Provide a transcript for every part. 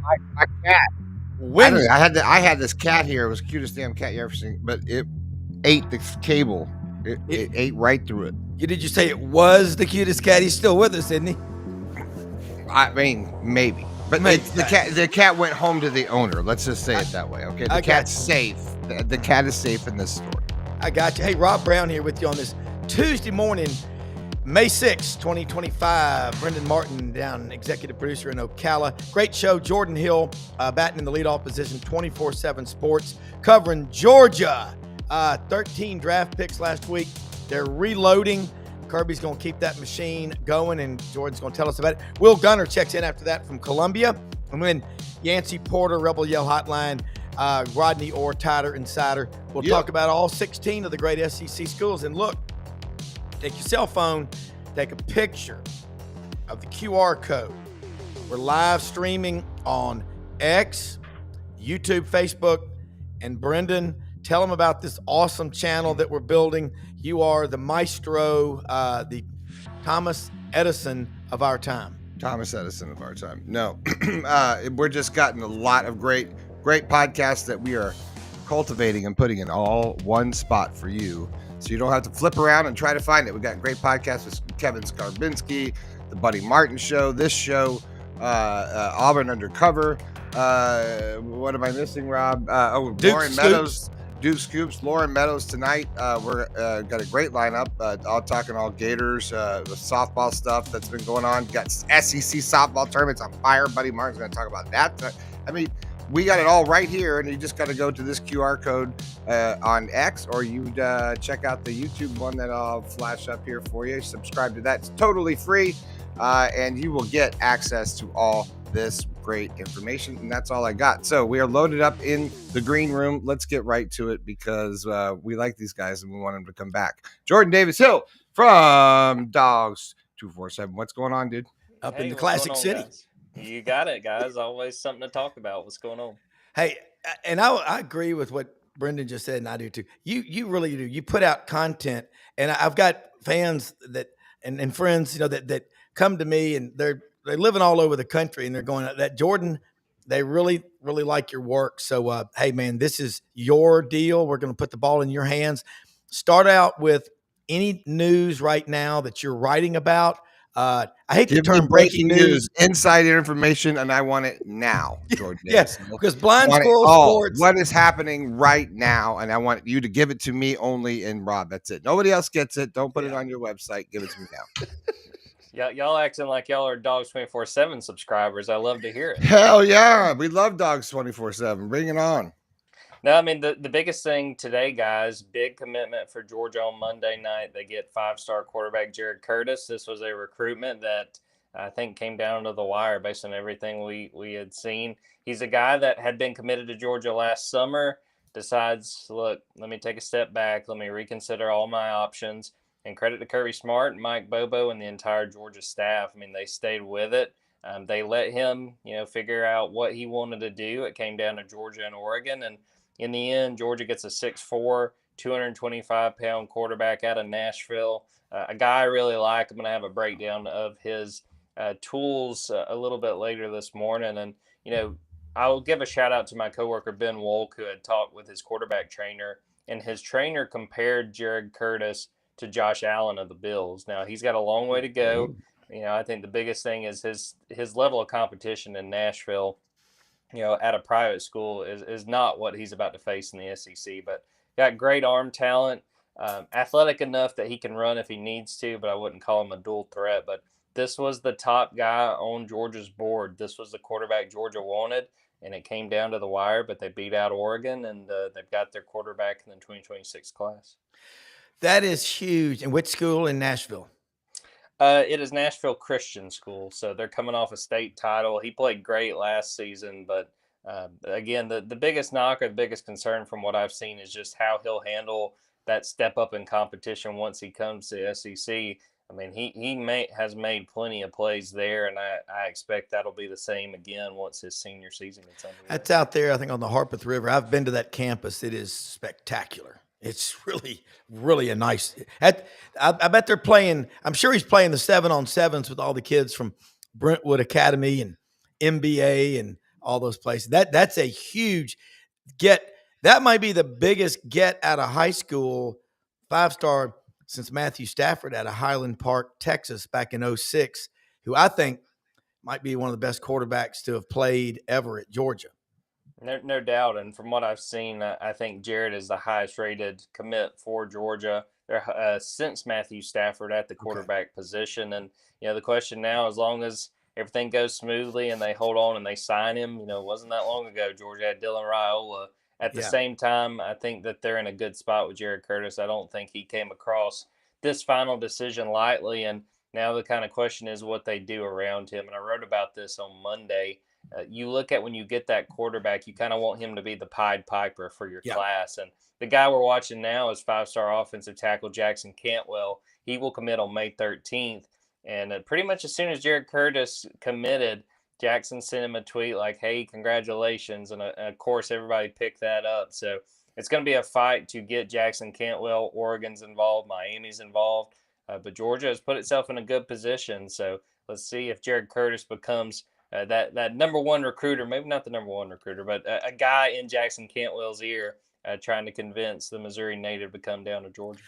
My cat. I don't When know. I had this cat here. It was the cutest damn cat you ever seen, but it ate the cable. It ate right through it. did you say it was the cutest cat? He's still with us, isn't he? I mean, maybe, but Maybe. it's the cat. The cat went home to the owner. Let's just say it that way. Okay, the I got cat's you. safe. The cat is safe in this story. I got you. Hey, Rob Browne here with you on this Tuesday morning, May 6, 2025. Brendan Martin down, executive producer in Ocala. Great show. Jordan Hill batting in the leadoff position, 24/7 Sports, covering Georgia. 13 draft picks last week. They're reloading. Kirby's going to keep that machine going, and Jordan's going to tell us about it. Wil Gunter checks in after that from Columbia. And then Yancy Porter, Rebel Yell Hotline, Rodney Orr, Tider Insider. We'll talk about all 16 of the great SEC schools. And look, take your cell phone, take a picture of the QR code. We're live streaming on X, YouTube, Facebook, and Brendan, tell them about this awesome channel that we're building. You are the maestro, the Thomas Edison of our time. Thomas Edison of our time. No, we're just gotten a lot of great podcasts that we are cultivating and putting in all one spot for you, so you don't have to flip around and try to find it. We got great podcasts with Kevin Skarbinski, the Buddy Martin Show, this show, Auburn Undercover. What am I missing, Rob? Lauren Meadows. Duke Scoops, Lauren Meadows tonight. We're got a great lineup. All talking all Gators, the softball stuff that's been going on. Got SEC softball tournaments on fire. Buddy Martin's going to talk about that. I mean, we got it all right here, and you just got to go to this QR code on X, or you check out the YouTube one that I'll flash up here for you. Subscribe to that. It's totally free, and you will get access to all this great information. And that's all I got. So we are loaded up in the green room. Let's get right to it, because we like these guys and we want them to come back. Jordan Davis Hill from Dogs 247. What's going on, dude? Up in the Classic City. Guys? You got it, guys. Always something to talk about. What's going on? Hey, and I agree with what Brendan just said, and I do too. You really do. You put out content, and I've got fans that and friends, that come to me, and they're living all over the country, and they're going, that Jordan, they really, really like your work. So, hey, man, this is your deal. We're going to put the ball in your hands. Start out with any news right now that you're writing about. I hate the term breaking news. Inside information, and I want it now, Jordan. Yes, because Blind Squirrel Sports. What is happening right now, and I want you to give it to me only, and Rob, that's it. Nobody else gets it. Don't put it on your website. Give it to me now. Y'all acting like y'all are Dogs 24/7 subscribers. I love to hear it. Hell yeah. We love Dogs 24/7. Bring it on. No, I mean, the biggest thing today, guys, big commitment for Georgia on Monday night. They get 5-star quarterback Jared Curtis. This was a recruitment that I think came down to the wire based on everything we had seen. He's a guy that had been committed to Georgia last summer, decides, look, let me take a step back. Let me reconsider all my options. And credit to Kirby Smart, Mike Bobo, and the entire Georgia staff. I mean, they stayed with it. They let him, figure out what he wanted to do. It came down to Georgia and Oregon. And in the end, Georgia gets a 6'4", 225-pound quarterback out of Nashville. A guy I really like. I'm going to have a breakdown of his tools a little bit later this morning. And, I'll give a shout-out to my coworker, Ben Wolk, who had talked with his quarterback trainer. And his trainer compared Jared Curtis to Josh Allen of the Bills. Now, he's got a long way to go. I think the biggest thing is his level of competition in Nashville, at a private school is not what he's about to face in the SEC. But got great arm talent, athletic enough that he can run if he needs to, but I wouldn't call him a dual threat. But this was the top guy on Georgia's board. This was the quarterback Georgia wanted, and it came down to the wire, but they beat out Oregon, and they've got their quarterback in the 2026 class. That is huge. And which school in Nashville? It is Nashville Christian School, so they're coming off a state title. He played great last season, but again, the biggest knock or the biggest concern from what I've seen is just how he'll handle that step up in competition once he comes to SEC. I mean, he has made plenty of plays there, and I expect that'll be the same again once his senior season gets underway. That's out there, I think, on the Harpeth River. I've been to that campus. It is spectacular. It's really, really a nice. I bet they're playing. I'm sure he's playing the 7-on-7s with all the kids from Brentwood Academy and MBA and all those places. That's a huge get. That might be the biggest get out of high school 5-star since Matthew Stafford out of Highland Park, Texas, back in '06, who I think might be one of the best quarterbacks to have played ever at Georgia. No doubt. And from what I've seen, I think Jared is the highest rated commit for Georgia since Matthew Stafford at the Okay. quarterback position. And, the question now, as long as everything goes smoothly and they hold on and they sign him, it wasn't that long ago. Georgia had Dylan Raiola. At the Yeah. same time, I think that they're in a good spot with Jared Curtis. I don't think he came across this final decision lightly. And now the kind of question is what they do around him. And I wrote about this on Monday. You look at when you get that quarterback, you kind of want him to be the Pied Piper for your Yeah. class. And the guy we're watching now is 5-star offensive tackle Jackson Cantwell. He will commit on May 13th. And pretty much as soon as Jared Curtis committed, Jackson sent him a tweet like, hey, congratulations. And of course, everybody picked that up. So it's going to be a fight to get Jackson Cantwell. Oregon's involved, Miami's involved. But Georgia has put itself in a good position. So let's see if Jared Curtis becomes that number one recruiter, maybe not the number one recruiter, but a guy in Jackson Cantwell's ear trying to convince the Missouri native to come down to Georgia.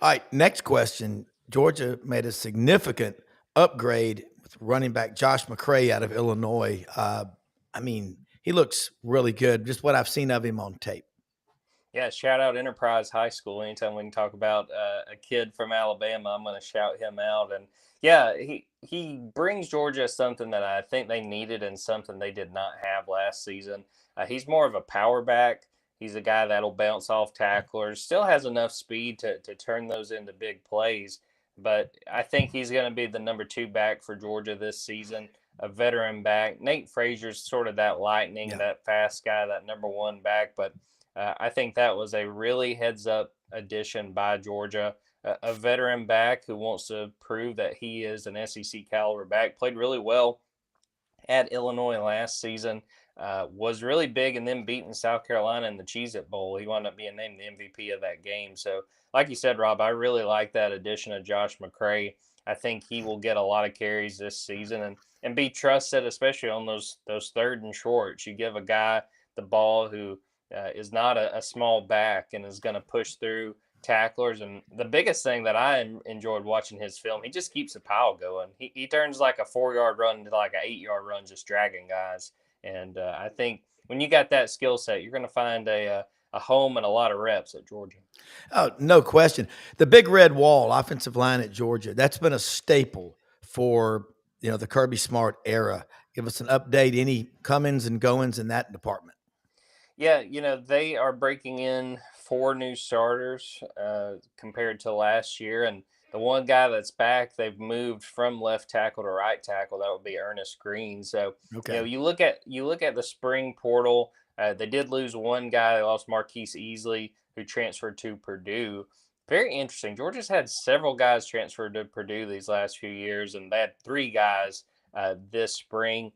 All right, next question. Georgia made a significant upgrade with running back Josh McCray out of Illinois. He looks really good, just what I've seen of him on tape. Yeah, shout out Enterprise High School. Anytime we can talk about a kid from Alabama, I'm going to shout him out. And yeah, he brings Georgia something that I think they needed and something they did not have last season. He's more of a power back. He's a guy that'll bounce off tacklers. Still has enough speed to turn those into big plays. But I think he's going to be the number 2 back for Georgia this season. A veteran back. Nate Frazier's sort of that lightning, that fast guy, that number 1 back, but I think that was a really heads-up addition by Georgia. A veteran back who wants to prove that he is an SEC caliber back. Played really well at Illinois last season. Was really big and then beating South Carolina in the Cheez-It Bowl. He wound up being named the MVP of that game. So, like you said, Rob, I really like that addition of Josh McCray. I think he will get a lot of carries this season and be trusted, especially on those 3rd and shorts. You give a guy the ball who is not a small back and is going to push through tacklers. And the biggest thing that I enjoyed watching his film, he just keeps the pile going. He turns like a 4-yard run into like an 8-yard run, just dragging guys. And I think when you got that skill set, you're going to find a home and a lot of reps at Georgia. Oh, no question. The big red wall, offensive line at Georgia, that's been a staple for the Kirby Smart era. Give us an update, any comings and goings in that department. Yeah, they are breaking in 4 new starters compared to last year. And the one guy that's back, they've moved from left tackle to right tackle. That would be Ernest Green. So, Okay. you look at the spring portal. They did lose one guy. They lost Marquise Easley, who transferred to Purdue. Very interesting. Georgia's had several guys transferred to Purdue these last few years, and they had 3 guys this spring.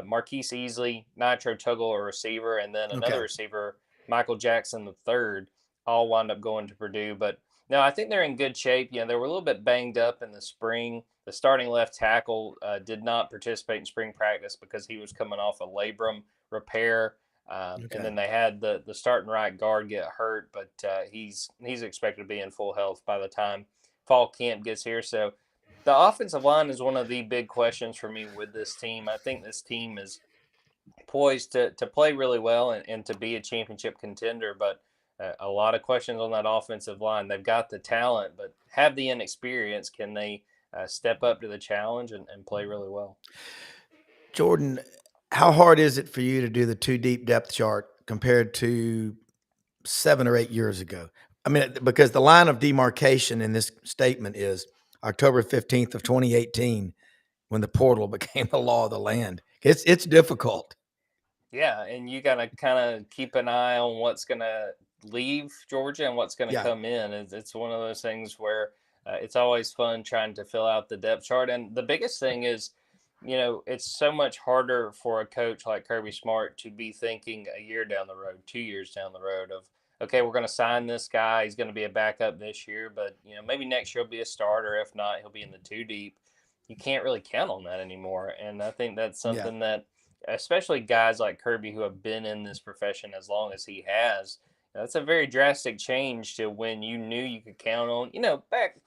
Marquise Easley, Nitro Tuggle, a receiver, and then another receiver, Michael Jackson III, all wound up going to Purdue. But no, I think they're in good shape. They were a little bit banged up in the spring. The starting left tackle did not participate in spring practice because he was coming off a labrum repair. And then they had the starting right guard get hurt, but he's expected to be in full health by the time fall camp gets here. So the offensive line is one of the big questions for me with this team. I think this team is poised to play really well and to be a championship contender, but a lot of questions on that offensive line. They've got the talent, but have the inexperience. Can they step up to the challenge and play really well? Jordan, how hard is it for you to do the 2 deep depth chart compared to 7 or 8 years ago? I mean, because the line of demarcation in this statement is October 15th of 2018, when the portal became the law of the land. It's difficult. Yeah, and you got to kind of keep an eye on what's going to leave Georgia and what's going to come in. It's one of those things where it's always fun trying to fill out the depth chart. And the biggest thing is, it's so much harder for a coach like Kirby Smart to be thinking a year down the road, 2 years down the road of, okay, we're going to sign this guy. He's going to be a backup this year, but maybe next year he'll be a starter. If not, he'll be in the 2 deep. You can't really count on that anymore. And I think that's something that especially guys like Kirby who have been in this profession as long as he has. That's a very drastic change to when you knew you could count on, back,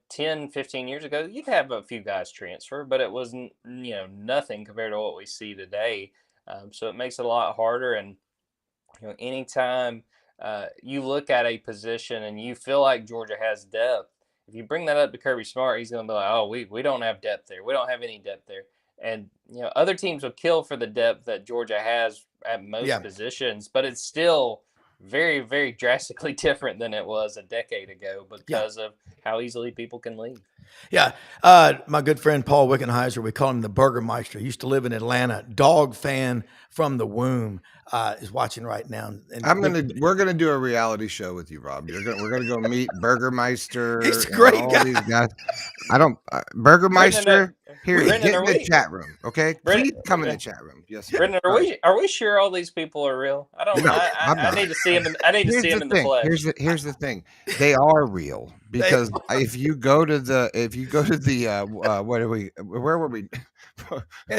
10, 15 years ago, you'd have a few guys transfer, but it wasn't, nothing compared to what we see today. So it makes it a lot harder. And, anytime you look at a position and you feel like Georgia has depth, if you bring that up to Kirby Smart, he's going to be like, "Oh, we don't have depth there. We don't have any depth there." And other teams will kill for the depth that Georgia has at most positions, but it's still very, very drastically different than it was a decade ago because of how easily people can leave. Yeah. My good friend Paul Wickenheiser, we call him the Burgermeister. He used to live in Atlanta. Dog fan from the womb, is watching right now. And we're gonna do a reality show with you, Rob. We're gonna go meet Burgermeister. He's a great all guy. These guys. I don't Burgermeister. Here, Brendan, get in the chat room, okay? Please come in the chat room. Yes, sir. Brendan, are we sure all these people are real? I don't. No, I need to see them. I need to see them in the flesh. Here's the thing. They are real because if you go to the where were we?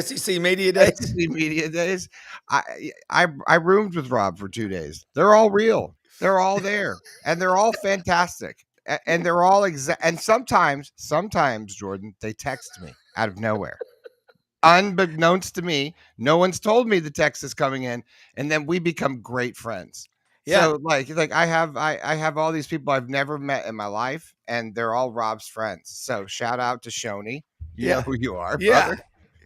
SEC Media Days. SEC Media Days. I roomed with Rob for 2 days. They're all real. They're all there, and they're all fantastic, and they're all And sometimes, Jordan, they text me out of nowhere, unbeknownst to me. No one's told me the text is coming in, and then we become great friends. Yeah. So like I have all these people I've never met in my life, and they're all Rob's friends. So shout out to Shoney. You know who you are, brother.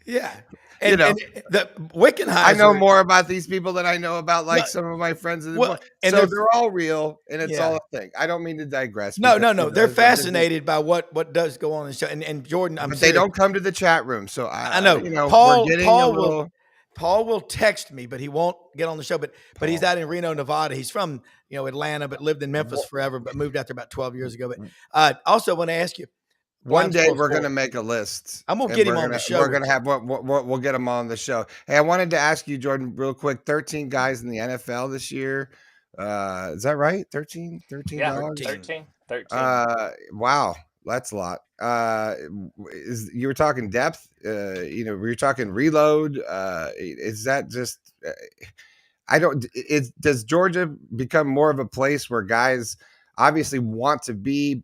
Yeah. And the Wickenheiser. I know more about these people than I know about some of my friends. So they're all real, and it's all a thing. I don't mean to digress. No. They're fascinated by what does go on in the show. And Jordan, but they don't come to the chat room. So I know. Paul will text me, but he won't get on the show. But he's out in Reno, Nevada. He's from Atlanta, but lived in Memphis forever, but moved out there about 12 years ago. But also want to ask you. One day we're going to make a list. I'm going to get him on the show. We're going to have we'll get him on the show. Hey, I wanted to ask you, Jordan, real quick. 13 guys in the NFL this year. Is that right? 13? 13 dollars? 13. Wow, that's a lot. You were talking depth. Were you talking reload? Is that just? Does Georgia become more of a place where guys obviously want to be,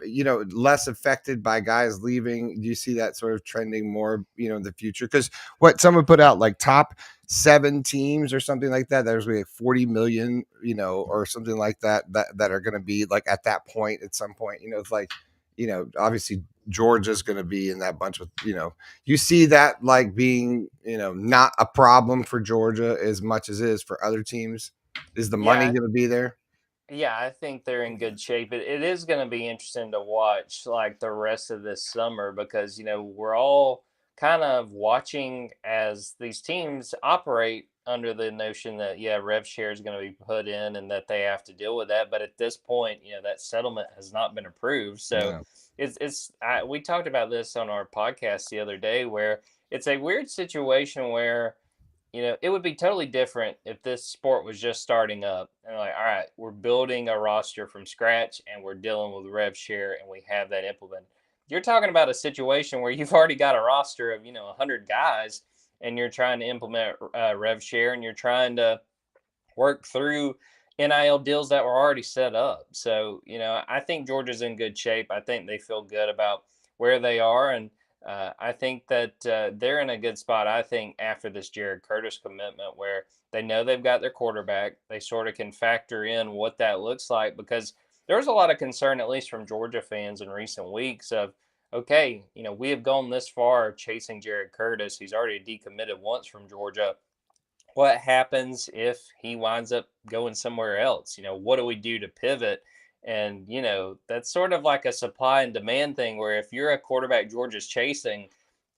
less affected by guys leaving? Do you see that sort of trending more, in the future? Because what someone put out, like top 7 teams or something like that, there's like 40 million, or something like that are going to be like at that point, at some point, it's like, obviously Georgia's going to be in that bunch with, you see that like being, not a problem for Georgia as much as it is for other teams. Is the money going to be there? Yeah, I think they're in good shape. It is going to be interesting to watch like the rest of this summer because, we're all kind of watching as these teams operate under the notion that, rev share is going to be put in and that they have to deal with that. But at this point, that settlement has not been approved. So we talked about this on our podcast the other day where it's a weird situation where it would be totally different if this sport was just starting up and like, all right, we're building a roster from scratch and we're dealing with rev share and we have that implemented. You're talking about a situation where you've already got a roster of, 100 guys and you're trying to implement rev share and you're trying to work through NIL deals that were already set up. So, I think Georgia's in good shape. I think they feel good about where they are. And I think that they're in a good spot, I think, after this Jared Curtis commitment where they know they've got their quarterback. They sort of can factor in what that looks like because there's a lot of concern, at least from Georgia fans in recent weeks of, okay, we have gone this far chasing Jared Curtis. He's already decommitted once from Georgia. What happens if he winds up going somewhere else? What do we do to pivot? And, that's sort of like a supply and demand thing where if you're a quarterback Georgia's chasing,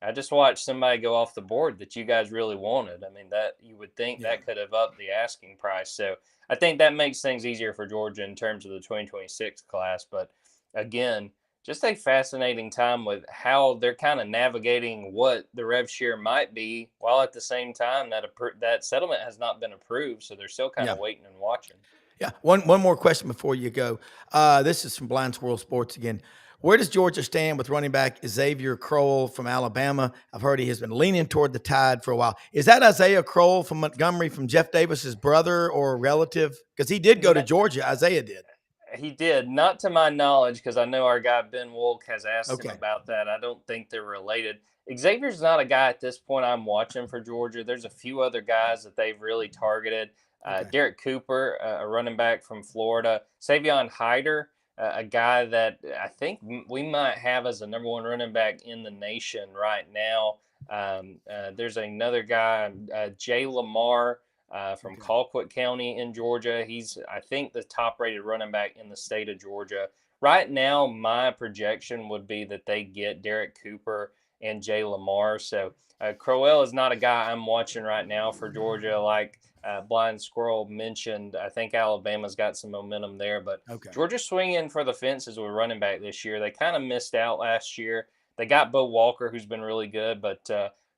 I just watched somebody go off the board that you guys really wanted. I mean, that you would think that could have upped the asking price. So I think that makes things easier for Georgia in terms of the 2026 class. But again, just a fascinating time with how they're kind of navigating what the rev share might be, while at the same time that settlement has not been approved. So they're still kind of waiting and watching. Yeah. One more question before you go. This is from Blind Squirrel Sports again. Where does Georgia stand with running back Xavier Crowell from Alabama? I've heard he has been leaning toward the Tide for a while. Is that Isaiah Crowell from Montgomery, from Jeff Davis's brother or relative? Because he did go to Georgia. Isaiah did. He did, not to my knowledge, because I know our guy Ben Wolk has asked him Okay. about that. I don't think they're related. Xavier's not a guy at this point I'm watching for Georgia. There's a few other guys that they've really targeted. Okay. Derek Cooper, a running back from Florida. Savion Hyder, a guy that I think we might have as the number one running back in the nation right now. There's another guy, Jay Lamar, from Okay. Colquitt County in Georgia. He's, I think, the top-rated running back in the state of Georgia. Right now, my projection would be that they get Derek Cooper and Jay Lamar. So Crowell is not a guy I'm watching right now for Georgia. Like Blind Squirrel mentioned, I think Alabama's got some momentum there. But Okay. Georgia's swinging for the fences with running back this year. They kind of missed out last year. They got Bo Walker, who's been really good, but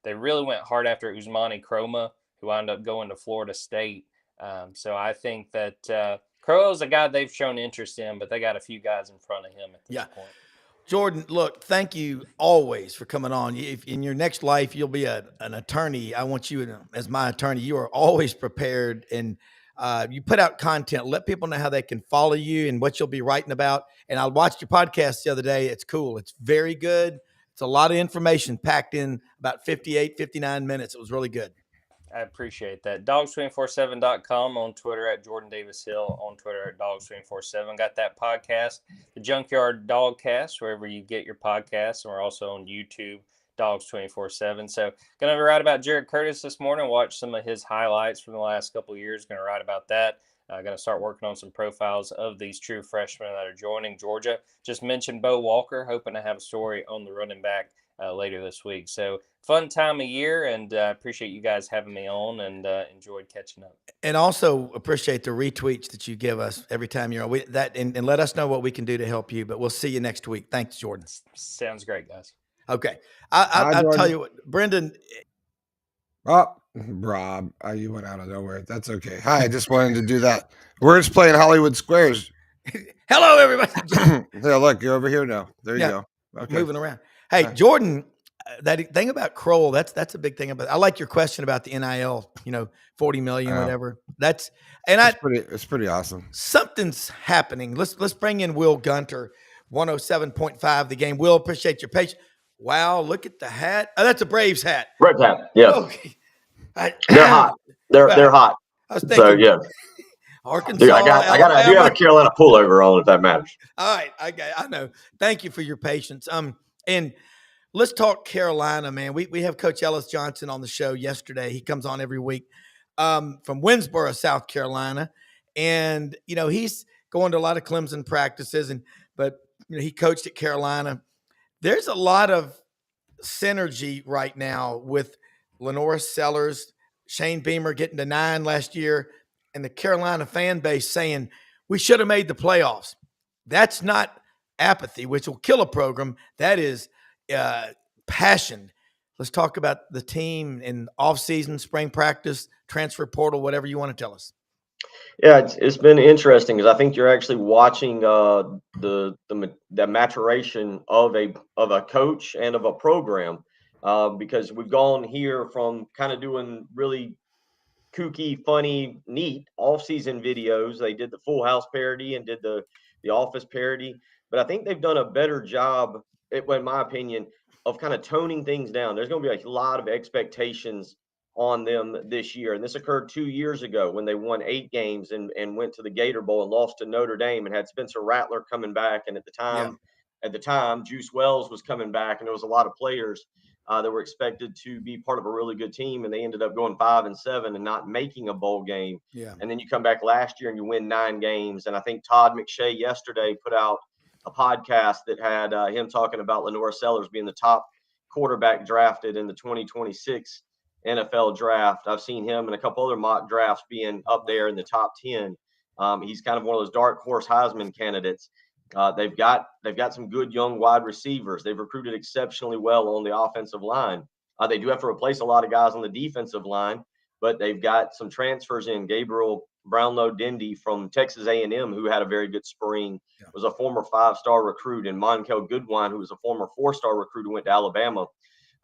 they really went hard after Usmani Croma, who wound up going to Florida State. So I think that Crowell's a guy they've shown interest in, but they got a few guys in front of him at this point. Jordan, look, thank you always for coming on. If in your next life you'll be an attorney, I want you as my attorney. You are always prepared, and you put out content. Let people know how they can follow you and what you'll be writing about. And I watched your podcast the other day. It's cool. It's very good. It's a lot of information packed in about 58, 59 minutes. It was really good. I appreciate that. Dogs247.com, on Twitter at Jordan Davis Hill, on Twitter at Dogs247. Got that podcast, the Junkyard Dogcast, wherever you get your podcasts. And we're also on YouTube, Dogs247. So, going to write about Jared Curtis this morning, watch some of his highlights from the last couple of years. Going to write about that. Going to start working on some profiles of these true freshmen that are joining Georgia. Just mentioned Bo Walker, hoping to have a story on the running back later this week. So fun time of year, and appreciate you guys having me on, and enjoyed catching up. And also appreciate the retweets that you give us every time you're on. And let us know what we can do to help you. But we'll see you next week. Thanks, Jordan. Sounds great, guys. Okay. I'll tell you what, Brendan. Oh, Rob, you went out of nowhere. That's okay. Hi, I just wanted to do that. We're just playing Hollywood Squares. Hello, everybody. Yeah, look, you're over here now. There you go. Okay. Moving around. Hey, Jordan, that thing about Crowell, that's a big thing about. I like your question about the NIL. 40 million, whatever. It's pretty awesome. Something's happening. Let's bring in Wil Gunter, 107.5 The Game. Will, appreciate your patience. Wow, look at the hat. Oh, that's a Braves hat. Braves hat. Yeah. Okay. They're hot. They're hot. I was thinking, so yeah. Arkansas. Dude, I do have a Carolina pullover on, if that matters. All right, I know. Thank you for your patience. And let's talk Carolina, man. We have Coach Ellis Johnson on the show yesterday. He comes on every week from Winsboro, South Carolina, and he's going to a lot of Clemson practices, but he coached at Carolina. There's a lot of synergy right now with Lenore Sellers, Shane Beamer getting to 9 last year, and the Carolina fan base saying we should have made the playoffs. That's not apathy, which will kill a program. That is passion. Let's talk about the team in off-season, spring practice, transfer portal, whatever you want to tell us. Yeah, it's been interesting because I think you're actually watching the maturation of a coach and of a program because we've gone here from kind of doing really kooky, funny, neat off-season videos. They did the Full House parody and did the Office parody, but I think they've done a better job, in my opinion, of kind of toning things down. There's going to be a lot of expectations on them this year, and this occurred 2 years ago when they won 8 games and went to the Gator Bowl and lost to Notre Dame and had Spencer Rattler coming back, and at the time Juice Wells was coming back, and there was a lot of players that were expected to be part of a really good team, and they ended up going 5-7 and not making a bowl game. Yeah. And then you come back last year and you win 9 games, and I think Todd McShay yesterday put out a podcast that had him talking about Lenore Sellers being the top quarterback drafted in the 2026 NFL draft. I've seen him and a couple other mock drafts being up there in the top 10. He's kind of one of those dark horse Heisman candidates. They've got some good young wide receivers. They've recruited exceptionally well on the offensive line. They do have to replace a lot of guys on the defensive line, but they've got some transfers in. Gabriel Brownlow Dindy from Texas A&M, who had a very good spring, was a former 5-star recruit, and Monkel Goodwine, who was a former 4-star recruit who went to Alabama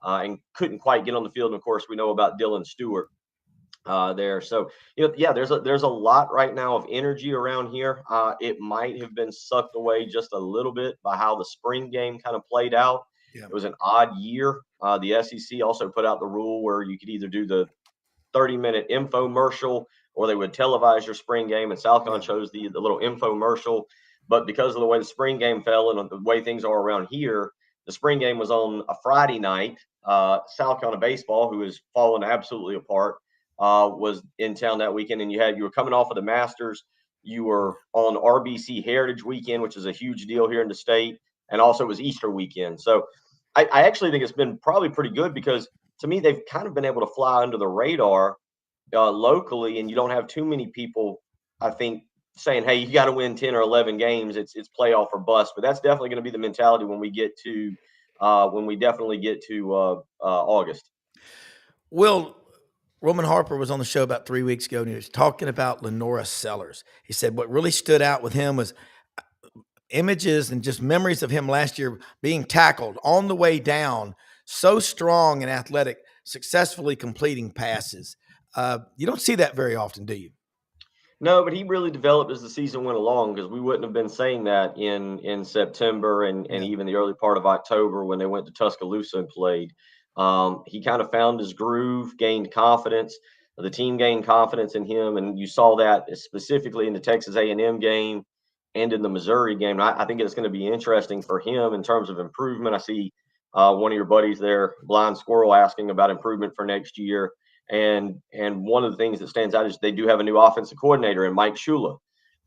and couldn't quite get on the field. And of course, we know about Dylan Stewart there. So, yeah, there's a lot right now of energy around here. It might have been sucked away just a little bit by how the spring game kind of played out. Yeah. It was an odd year. The SEC also put out the rule where you could either do the 30-minute infomercial or they would televise your spring game, and South Carolina chose the little infomercial. But because of the way the spring game fell and the way things are around here, the spring game was on a Friday night. South Carolina baseball, who has fallen absolutely apart, was in town that weekend, and you were coming off of the Masters. You were on RBC Heritage Weekend, which is a huge deal here in the state, and also it was Easter weekend. So I actually think it's been probably pretty good because to me they've kind of been able to fly under the radar locally, and you don't have too many people, I think, saying, "Hey, you got to win 10 or 11 games. It's playoff or bust." But that's definitely going to be the mentality when we definitely get to August. Will, Roman Harper was on the show about 3 weeks ago, and he was talking about Lenora Sellers. He said what really stood out with him was images and just memories of him last year being tackled on the way down, so strong and athletic, successfully completing passes. You don't see that very often, do you? No, but he really developed as the season went along, because we wouldn't have been saying that in September and even the early part of October when they went to Tuscaloosa and played. He kind of found his groove, gained confidence. The team gained confidence in him, and you saw that specifically in the Texas A&M game and in the Missouri game. I think it's going to be interesting for him in terms of improvement. I see one of your buddies there, Blind Squirrel, asking about improvement for next year. And one of the things that stands out is they do have a new offensive coordinator in Mike Shula.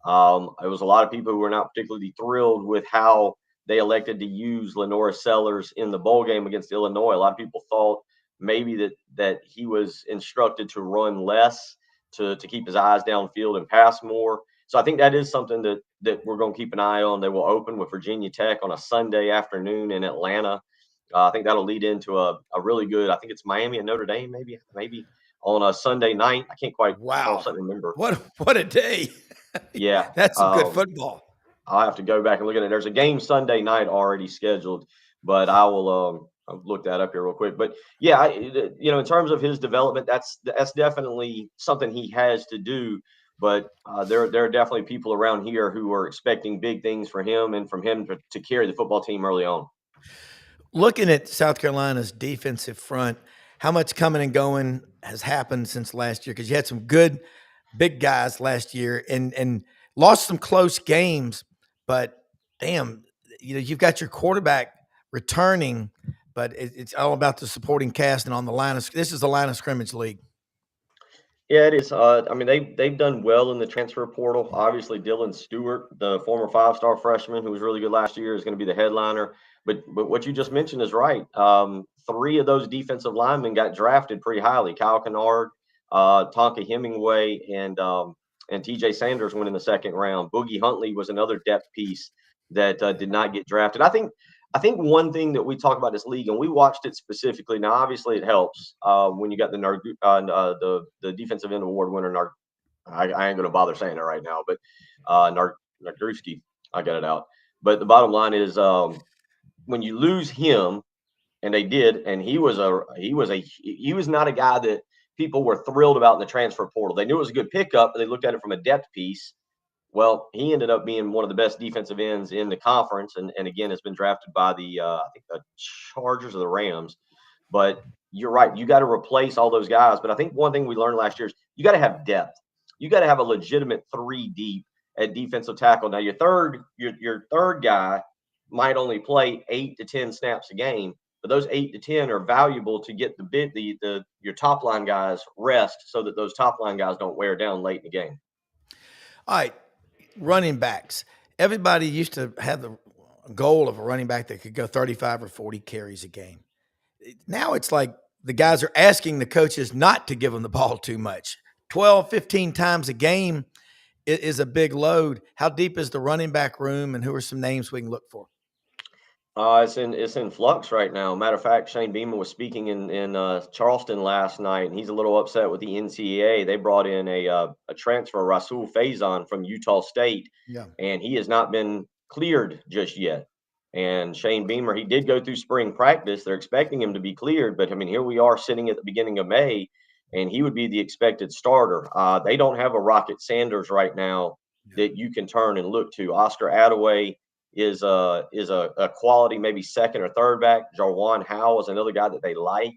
There was a lot of people who were not particularly thrilled with how they elected to use Lenora Sellers in the bowl game against Illinois. A lot of people thought maybe that he was instructed to run less, to keep his eyes downfield and pass more. So I think that is something that we're going to keep an eye on. They will open with Virginia Tech on a Sunday afternoon in Atlanta. I think that'll lead into a really good, I think it's Miami and Notre Dame, maybe on a Sunday night. I can't quite remember. What a day. Yeah. That's some good football. I'll have to go back and look at it. There's a game Sunday night already scheduled, but I will I'll look that up here real quick. But yeah, in terms of his development, that's definitely something he has to do. But there are definitely people around here who are expecting big things for him and from him to carry the football team early on. Looking at South Carolina's defensive front, how much coming and going has happened since last year? Because you had some good big guys last year and lost some close games, but damn, you've got your quarterback returning, but it's all about the supporting cast and on the line of this is the line of scrimmage league. Yeah, it is. I mean, they've done well in the transfer portal. Obviously, Dylan Stewart, the former 5-star freshman who was really good last year, is going to be the headliner. But what you just mentioned is right. 3 of those defensive linemen got drafted pretty highly. Kyle Kennard, Tonka Hemingway, and T.J. Sanders went in the second round. Boogie Huntley was another depth piece that did not get drafted. I think one thing that we talk about this league, and we watched it specifically. Now, obviously, it helps when you got the defensive end award winner. I ain't going to bother saying it right now, but Nardrewski, I got it out. But the bottom line is, when you lose him, and they did, and he was not a guy that people were thrilled about in the transfer portal. They knew it was a good pickup, but they looked at it from a depth piece. Well, he ended up being one of the best defensive ends in the conference, and again, has been drafted by the I think the Chargers or the Rams. But you're right, you got to replace all those guys. But I think one thing we learned last year is you got to have depth. You got to have a legitimate 3 deep at defensive tackle. Now, your third guy might only play 8 to 10 snaps a game, but those 8 to 10 are valuable to get your top line guys rest, so that those top line guys don't wear down late in the game. All right. Running backs. Everybody used to have the goal of a running back that could go 35 or 40 carries a game. Now it's like the guys are asking the coaches not to give them the ball too much. 12, 15 times a game is a big load. How deep is the running back room, and who are some names we can look for? It's in flux right now. Matter of fact, Shane Beamer was speaking in Charleston last night, and he's a little upset with the NCAA. They brought in a transfer, Rasul Faison from Utah State, Yeah. and he has not been cleared just yet. And Shane Beamer, he did go through spring practice. They're expecting him to be cleared, but I mean, here we are sitting at the beginning of May, and he would be the expected starter. They don't have a Rocket Sanders right now that you can turn and look to. Oscar Attaway is a quality maybe second or third back. Jarwan Howe is another guy that they like.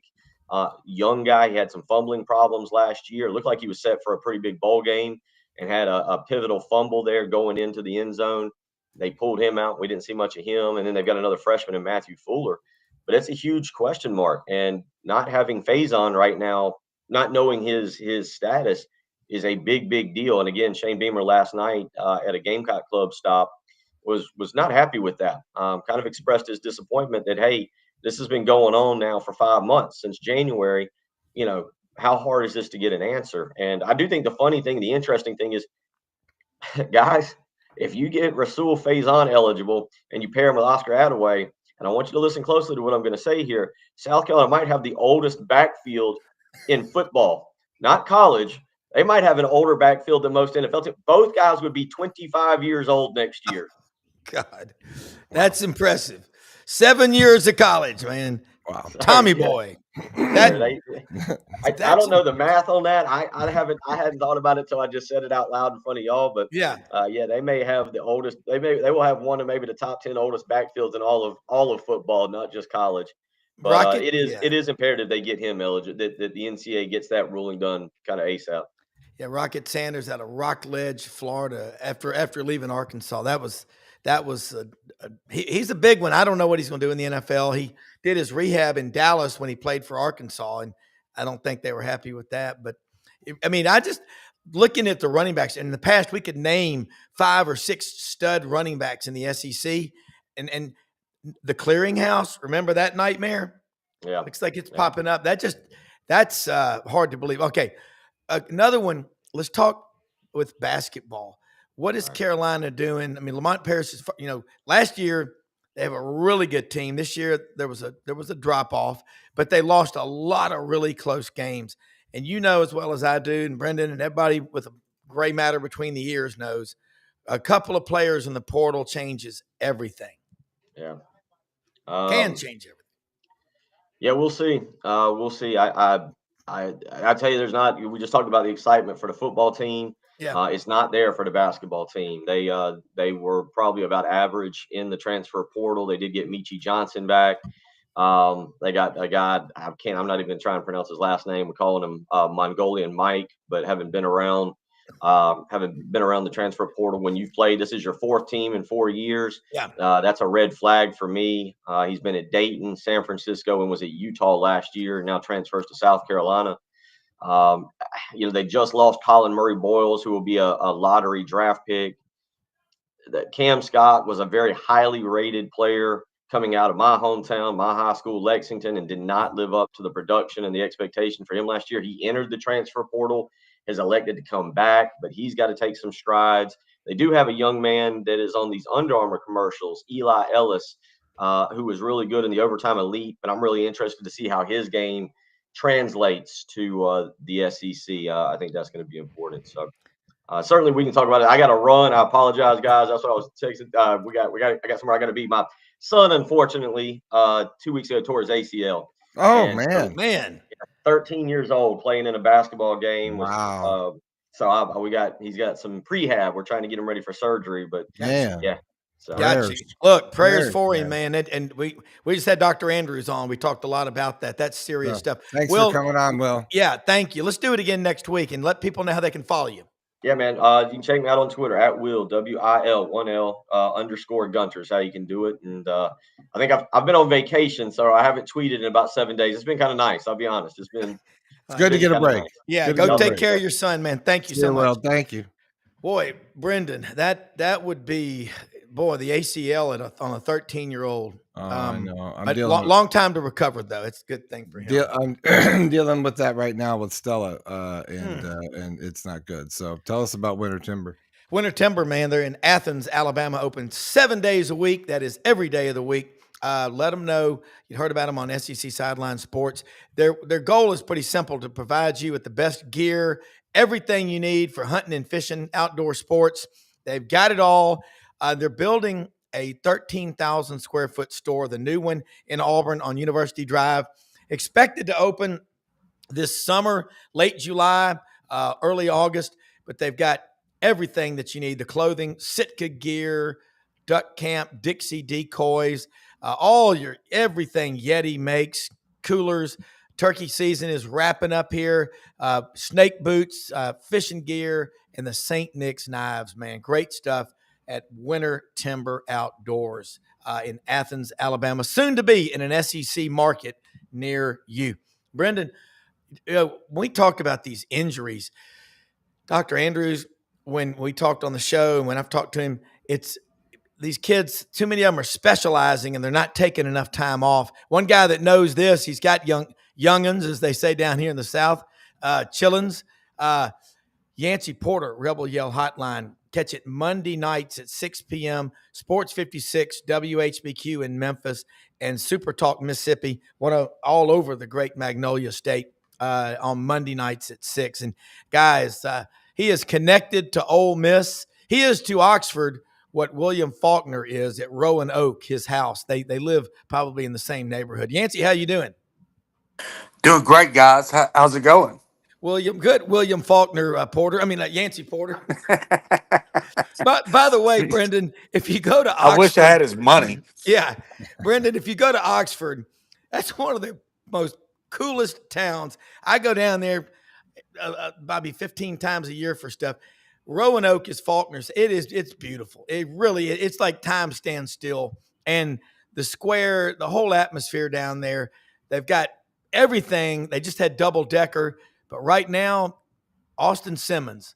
Young guy. He had some fumbling problems last year. Looked like he was set for a pretty big bowl game and had a pivotal fumble there going into the end zone. They pulled him out. We didn't see much of him. And then they've got another freshman in Matthew Fuller. But it's a huge question mark. And not having Faison right now, not knowing his status is a big deal. And again, Shane Beamer last night at a Gamecock Club stop was not happy with that. Kind of expressed his disappointment that, hey, this has been going on now for 5 months since January. You know, how hard is this to get an answer? And I do think the interesting thing is, guys, if you get Rasul Faison eligible and you pair him with Oscar Attaway, and I want you to listen closely to what I'm going to say here, South Carolina might have the oldest backfield in football, not college. They might have an older backfield than most NFL teams. Both guys would be 25 years old next year. God, that's impressive. 7 years of college, man. Wow. Tommy boy. I don't know the math on that. I hadn't thought about it till I just said it out loud in front of y'all. But yeah, they may have the oldest. They will have one of maybe the top 10 oldest backfields in all of football, not just college. But Rocket, it is imperative they get him eligible. That the NCAA gets that ruling done kind of ASAP. Yeah, Rocket Sanders out of Rockledge, Florida, after leaving Arkansas. He's a big one. I don't know what he's going to do in the NFL. He did his rehab in Dallas when he played for Arkansas, and I don't think they were happy with that. But I mean, I just looking at the running backs in the past, we could name 5 or 6 stud running backs in the SEC, and the Clearinghouse. Remember that nightmare? Yeah, looks like it's popping up. That's hard to believe. Okay, another one. Let's talk with basketball. What is Carolina doing? I mean, Lamont Paris is, last year they have a really good team. This year there was a drop off, but they lost a lot of really close games. And you know as well as I do, and Brendan and everybody with a gray matter between the ears knows, a couple of players in the portal changes everything. Yeah, can change everything. Yeah, we'll see. We'll see. I tell you, there's not. We just talked about the excitement for the football team. Yeah. It's not there for the basketball team. They were probably about average in the transfer portal. They did get Michi Johnson back. They got a guy. I'm not even trying to pronounce his last name. We're calling him Mongolian Mike, but haven't been around the transfer portal. When you've played, this is your 4th team in 4 years. Yeah. That's a red flag for me. He's been at Dayton, San Francisco, and was at Utah last year. Now transfers to South Carolina. They just lost Colin Murray Boyles, who will be a lottery draft pick. That Cam Scott was a very highly rated player coming out of my hometown, my high school, Lexington, and did not live up to the production and the expectation for him last year. He entered the transfer portal, has elected to come back, but he's got to take some strides. They do have a young man that is on these Under Armour commercials, Eli Ellis, who was really good in the overtime elite, but I'm really interested to see how his game translates to the SEC. I think that's going to be important. So certainly we can talk about it. I got to run. I apologize, guys. That's what I was texting. I got somewhere I got to be. My son, unfortunately, 2 weeks ago tore his ACL. Oh, And man. 13 years old, playing in a basketball game. Wow. He's got some prehab. We're trying to get him ready for surgery, but Man. yeah. So Gotcha. Look, prayers for him, man. And we just had Dr. Andrews on. We talked a lot about that. That's serious stuff. Thanks for coming on, Will. Yeah, thank you. Let's do it again next week and let people know how they can follow you. Yeah, man. You can check me out on Twitter at Wil, WIL, _Gunter is how you can do it. And I think I've been on vacation, so I haven't tweeted in about 7 days. It's been kind of nice. I'll be honest. It's good to get a break. Nice. Yeah, go take care of your son, man. Thank you so much. Well, thank you. Boy, Brendan, that would be the ACL on a 13-year-old. I know. I'm dealing long time to recover though. It's a good thing for him. I'm dealing with that right now with Stella, and it's not good. So tell us about Winter Timber. Winter Timber, man. They're in Athens, Alabama. Open 7 days a week. That is every day of the week. Let them know you heard about them on SEC Sideline Sports. Their goal is pretty simple: to provide you with the best gear, everything you need for hunting and fishing, outdoor sports. They've got it all. They're building a 13,000 square foot store, the new one in Auburn on University Drive, expected to open this summer, late July, early August. But they've got everything that you need: the clothing, Sitka gear, duck camp, Dixie decoys, all your everything Yeti makes, coolers. Turkey season is wrapping up here. Snake boots, fishing gear, and the St. Nick's knives, man. Great stuff at Winter Timber Outdoors in Athens, Alabama, soon to be in an SEC market near you. Brendan, when we talk about these injuries, Dr. Andrews, when we talked on the show and when I've talked to him, it's these kids, too many of them are specializing and they're not taking enough time off. One guy that knows this, he's got young'uns, as they say down here in the South, chillins. Yancy Porter, Rebel Yell Hotline. Catch it Monday nights at 6 p.m. Sports 56, WHBQ in Memphis, and Super Talk Mississippi, all over the great Magnolia State on Monday nights at 6. And guys, he is connected to Ole Miss. He is to Oxford what William Faulkner is at Roanoke, his house. They live probably in the same neighborhood. Yancy, how you doing? Doing great, guys. How's it going? William Faulkner Porter. I mean, Yancy Porter. But by the way, Brendan, if you go to Oxford, I wish I had his money. Yeah, Brendan, if you go to Oxford, that's one of the most coolest towns. I go down there probably 15 times a year for stuff. Roanoke is Faulkner's. It's beautiful. It's like time stands still. And the square, the whole atmosphere down there, they've got everything. They just had double decker. But right now, Austin Simmons,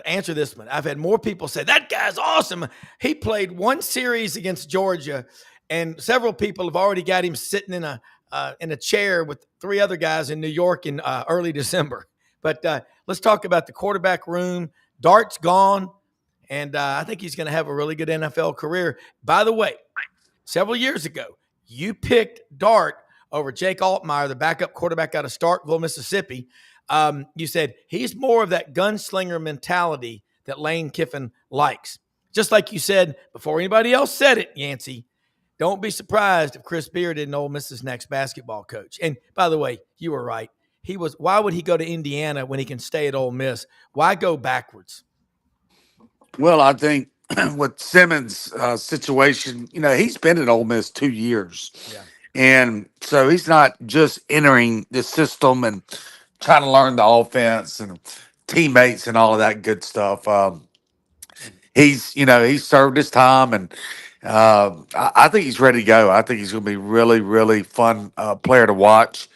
answer this one. I've had more people say, that guy's awesome. He played one series against Georgia, and several people have already got him sitting in a chair with three other guys in New York in early December. But let's talk about the quarterback room. Dart's gone, and I think he's going to have a really good NFL career. By the way, several years ago, you picked Dart over Jake Altmaier, the backup quarterback out of Starkville, Mississippi. You said he's more of that gunslinger mentality that Lane Kiffin likes. Just like you said before anybody else said it, Yancy, don't be surprised if Chris Beard isn't Ole Miss's next basketball coach. And by the way, you were right. Why would he go to Indiana when he can stay at Ole Miss? Why go backwards? Well, I think with Simmons' situation, he's been at Ole Miss 2 years. Yeah. And so he's not just entering the system and trying to learn the offense and teammates and all of that good stuff. He's served his time, and I think he's ready to go. I think he's going to be really, really fun player to watch.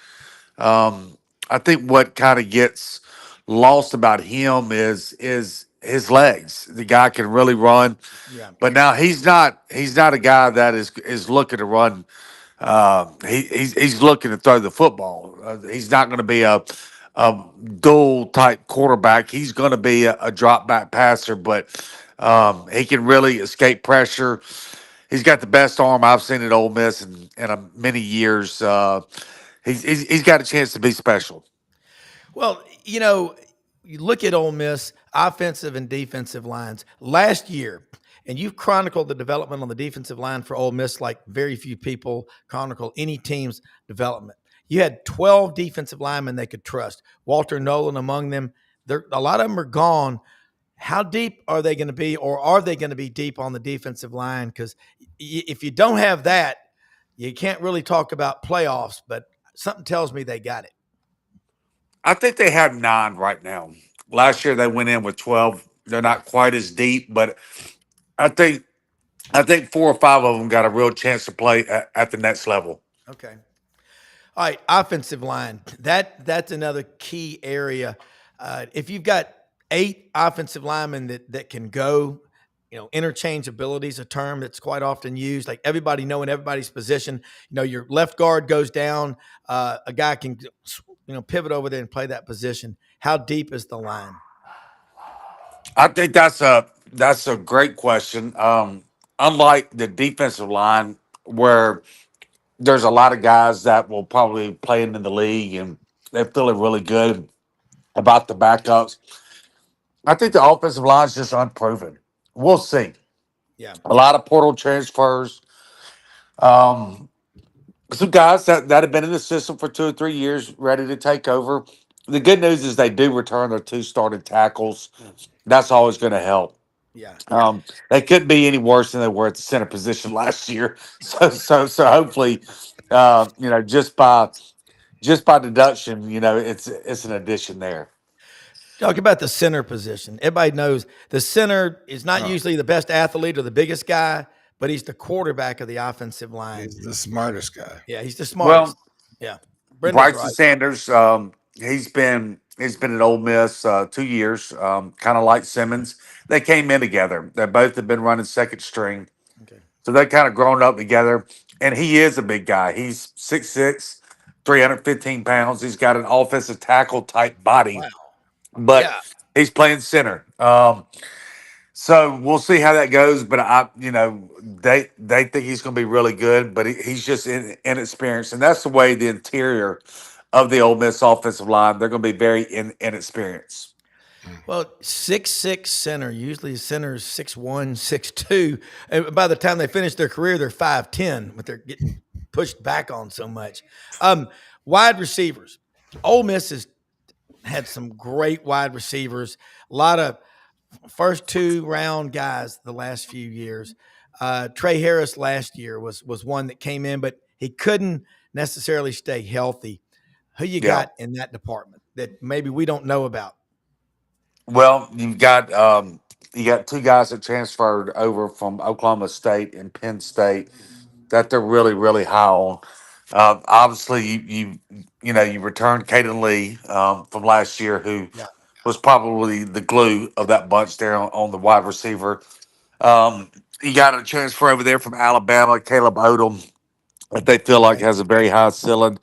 I think what kind of gets lost about him is his legs. The guy can really run, Yeah. but now he's not a guy that is looking to run. He's looking to throw the football. He's not going to be a dual type quarterback. He's going to be a drop back passer, but he can really escape pressure. He's got the best arm I've seen at Ole Miss in many years. He's got a chance to be special. Well, you look at Ole Miss offensive and defensive lines last year, and you've chronicled the development on the defensive line for Ole Miss like very few people chronicle any team's development. You had 12 defensive linemen they could trust. Walter Nolan among them. A lot of them are gone. How deep are they going to be, or are they going to be deep on the defensive line? Because if you don't have that, you can't really talk about playoffs, but something tells me they got it. I think they have 9 right now. Last year they went in with 12. They're not quite as deep, but I think 4 or 5 of them got a real chance to play at the next level. Okay. All right, offensive line. That's another key area. If you've got 8 offensive linemen that can go, interchangeability is a term that's quite often used. Like everybody knowing everybody's position. Your left guard goes down, a guy can pivot over there and play that position. How deep is the line? I think that's a great question. Unlike the defensive line, where there's a lot of guys that will probably be playing in the league and they're feeling really good about the backups. I think the offensive line is just unproven. We'll see. Yeah. A lot of portal transfers. Um, some guys that have been in the system for 2 or 3 years, ready to take over. The good news is they do return their two starting tackles. That's always going to help. Yeah. They couldn't be any worse than they were at the center position last year. So hopefully, just by deduction, it's an addition there. Talk about the center position. Everybody knows the center is not Oh, usually the best athlete or the biggest guy, but he's the quarterback of the offensive line. he's the smartest guy. Yeah, he's the Well, smartest. Yeah. Brenda's Bryson right. Sanders, he's been at Ole Miss 2 years, kind of like Simmons. They came in together. They both have been running second string, Okay. so they kind of grown up together. And he is a big guy. He's 6'6", 315 pounds. He's got an offensive tackle type body, Wow. but Yeah. he's playing center. So we'll see how that goes. But they think he's going to be really good, but he's just inexperienced, and that's the way the interior of the Ole Miss offensive line. They're going to be very inexperienced. Well, 6'6" center. Usually centers 6'1", 6'2". And by the time they finish their career, they're 5'10", but they're getting pushed back on so much. Wide receivers. Ole Miss has had some great wide receivers. A lot of first 2 round guys the last few years. Trey Harris last year was one that came in, but he couldn't necessarily stay healthy. Who you Yeah. got in that department that maybe we don't know about? Well, you got two guys that transferred over from Oklahoma State and Penn State that they're really really high on. Obviously, you returned Caden Lee from last year, who Yeah, was probably the glue of that bunch there on the wide receiver. You got a transfer over there from Alabama, Caleb Odom, that they feel like okay. has a very high ceiling.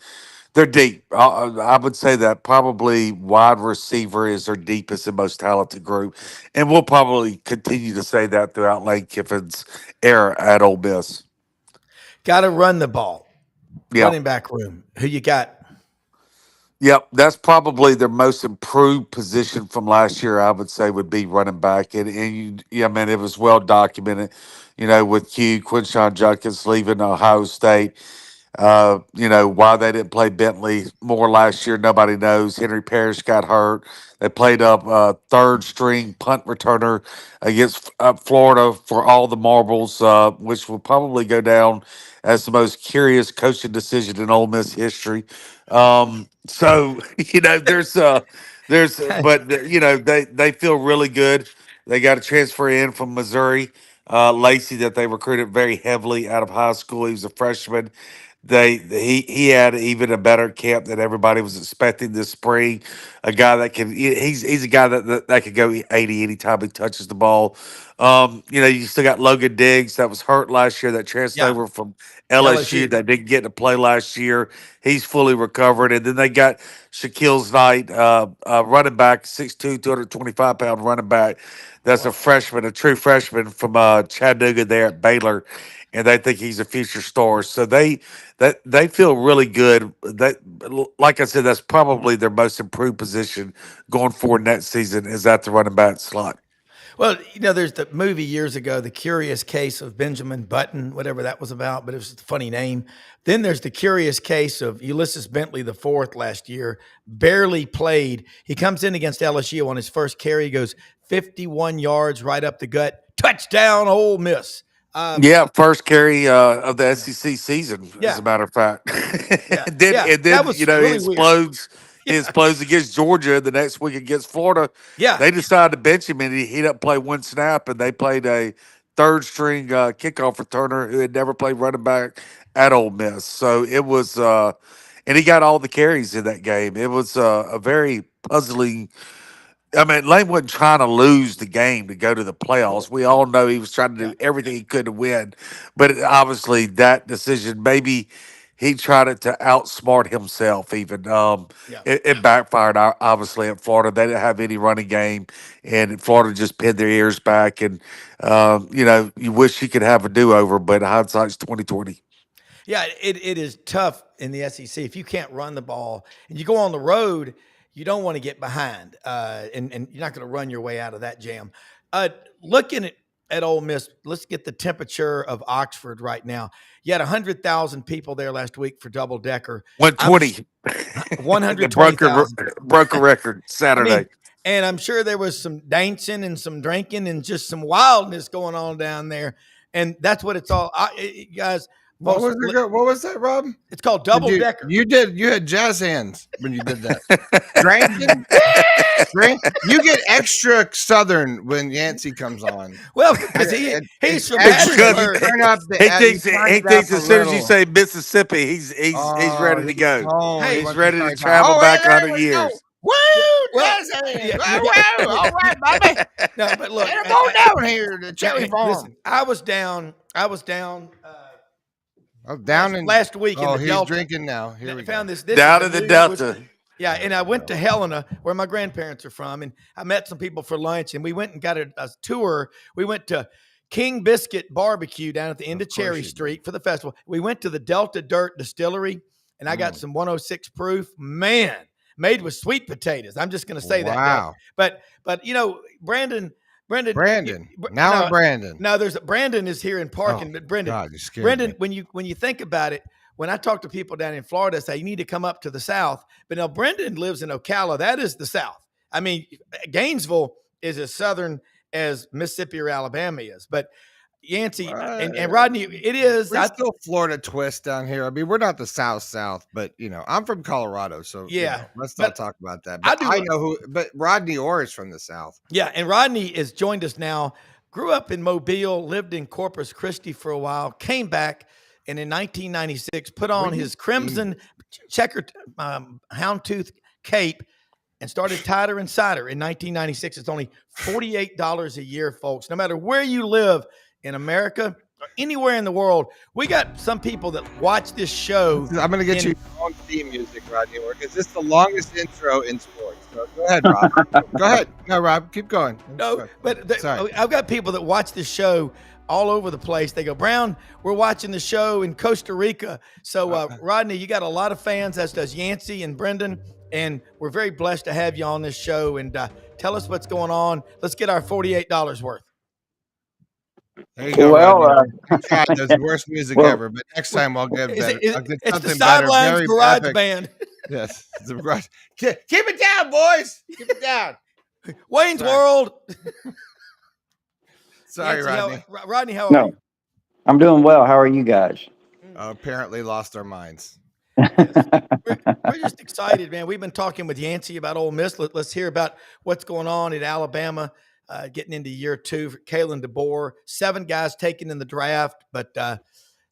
They're deep. I would say that probably wide receiver is their deepest and most talented group, and we'll probably continue to say that throughout Lane Kiffin's era at Ole Miss. Got to run the ball. Yeah. Running back room. Who you got? Yep, that's probably their most improved position from last year. I would say would be running back, yeah, man, it was well documented. With Quinshawn Judkins leaving Ohio State. Why they didn't play Bentley more last year, nobody knows. Henry Parrish got hurt. They played up third string punt returner against Florida for all the marbles, which will probably go down as the most curious coaching decision in Ole Miss history. So but they feel really good. They got a transfer in from Missouri, Lacey, that they recruited very heavily out of high school. He was a freshman. He had even a better camp than everybody was expecting this spring. A guy that he's a guy that could go 80 anytime he touches the ball. You still got Logan Diggs that was hurt last year, that transferred Yeah, over from LSU, LSU. that didn't get to play last year. He's fully recovered. And then they got Shaquille Knight, running back, 6'2", 225-pound running back. That's a Wow. freshman, a true freshman from Chattanooga there at Baylor, and they think he's a future star. So they feel really good. That, like I said, that's probably their most improved position going forward next season is at the running back slot. Well, there's the movie years ago, The Curious Case of Benjamin Button, whatever that was about, but it was a funny name. Then there's The Curious Case of Ulysses Bentley the fourth last year, barely played. He comes in against LSU on his first carry, goes 51 yards right up the gut, touchdown, Ole Miss. Yeah, first carry of the Yeah, SEC season, as yeah, a matter of fact. yeah, and then, yeah. and then That was he really weird. explodes. He Yeah, explodes against Georgia the next week against Florida. yeah. They decided to bench him, and he didn't play one snap. And they played a third string kickoff returner who had never played running back at Ole Miss. So it was, and he got all the carries in that game. It was a very puzzling. I mean, Lane wasn't trying to lose the game to go to the playoffs. We all know he was trying to Yeah, do everything he could to win. But obviously, that decision, maybe he tried it to outsmart himself, even. yeah. It backfired, obviously, at Florida. They didn't have any running game, and Florida just pinned their ears back. And, you wish you could have a do over, but hindsight's 2020. Yeah, it is tough in the SEC if you can't run the ball and you go on the road. You don't want to get behind, and you're not going to run your way out of that jam. Looking at Ole Miss, let's get the temperature of Oxford right now. You had 100,000 people there last week for double decker. 120. They broke 120,000. a record I Saturday. mean, and I'm sure there was some dancing and some drinking and just some wildness going on down there. And that's what it's all, guys. What Folks, was that, Rob? it's called double decker. You had jazz hands when you did that. Drinking. You get extra Southern when Yancy comes on. Well, because he's from Hattiesburg. Hattiesburg. Turn up He thinks as soon as you say Mississippi, he's ready to go. Hey, He's ready to travel back 100 years. Woo! Jazz hands. Woo! All right, Bobby. No, but look, Come on down here to Cherry Farm. Listen, I was down. Down in last week in the he's Delta. drinking now. Here we found go. this Down is in the new Delta. whiskey. Yeah, and I went to Helena, where my grandparents are from, and I met some people for lunch, and we went and got a tour. We went to King Biscuit Barbecue down at the end of Cherry Street for the festival. We went to the Delta Dirt Distillery, and I got some 106 proof, man, made with sweet potatoes. I'm just going to say that. Wow. But you know, Brandon. Brandon No, there's Brandon is here in parking, but Brendan. God, you scared Brendan, me. when you think about it, when I talk to people down in Florida, I say you need to come up to the South. But now Brendan lives in Ocala. That is the South. I mean, Gainesville is as southern as Mississippi or Alabama is. But Yancy and Rodney, it is. We're still Florida twist down here. I mean, we're not the South, but I'm from Colorado, so let's not talk about that. But I know who. But Rodney Orr is from the South. Yeah, and Rodney has joined us now. Grew up in Mobile, lived in Corpus Christi for a while, came back, and in 1996 put on his crimson checkered houndtooth cape and started Tider and Cider in 1996. It's only $48 a year, folks. No matter where you live in America or anywhere in the world, we got some people that watch this show. I'm going to get you your own theme music, Rodney, because this is the longest intro in sports. So go ahead, Rob. Go ahead. No, Rob, keep going. No, but I've got people that watch this show all over the place. They go, Browne, we're watching the show in Costa Rica. So, Rodney, you got a lot of fans, as does Yancy and Brendan, and we're very blessed to have you on this show. And tell us what's going on. Let's get our $48 worth. There you go. Well, God, that's the worst music ever. But next time I'll get better. It's the Sidelines garage band. Yes, the garage. Keep it down, boys. Keep it down. Wayne's World. Sorry, Rodney. Rodney, how are you? I'm doing well. How are you guys? Apparently lost our minds. We're just excited, man. We've been talking with Yancy about Ole Miss. Let's hear about what's going on at Alabama, getting into year 2 for Kalen DeBoer. 7 guys taken in the draft, but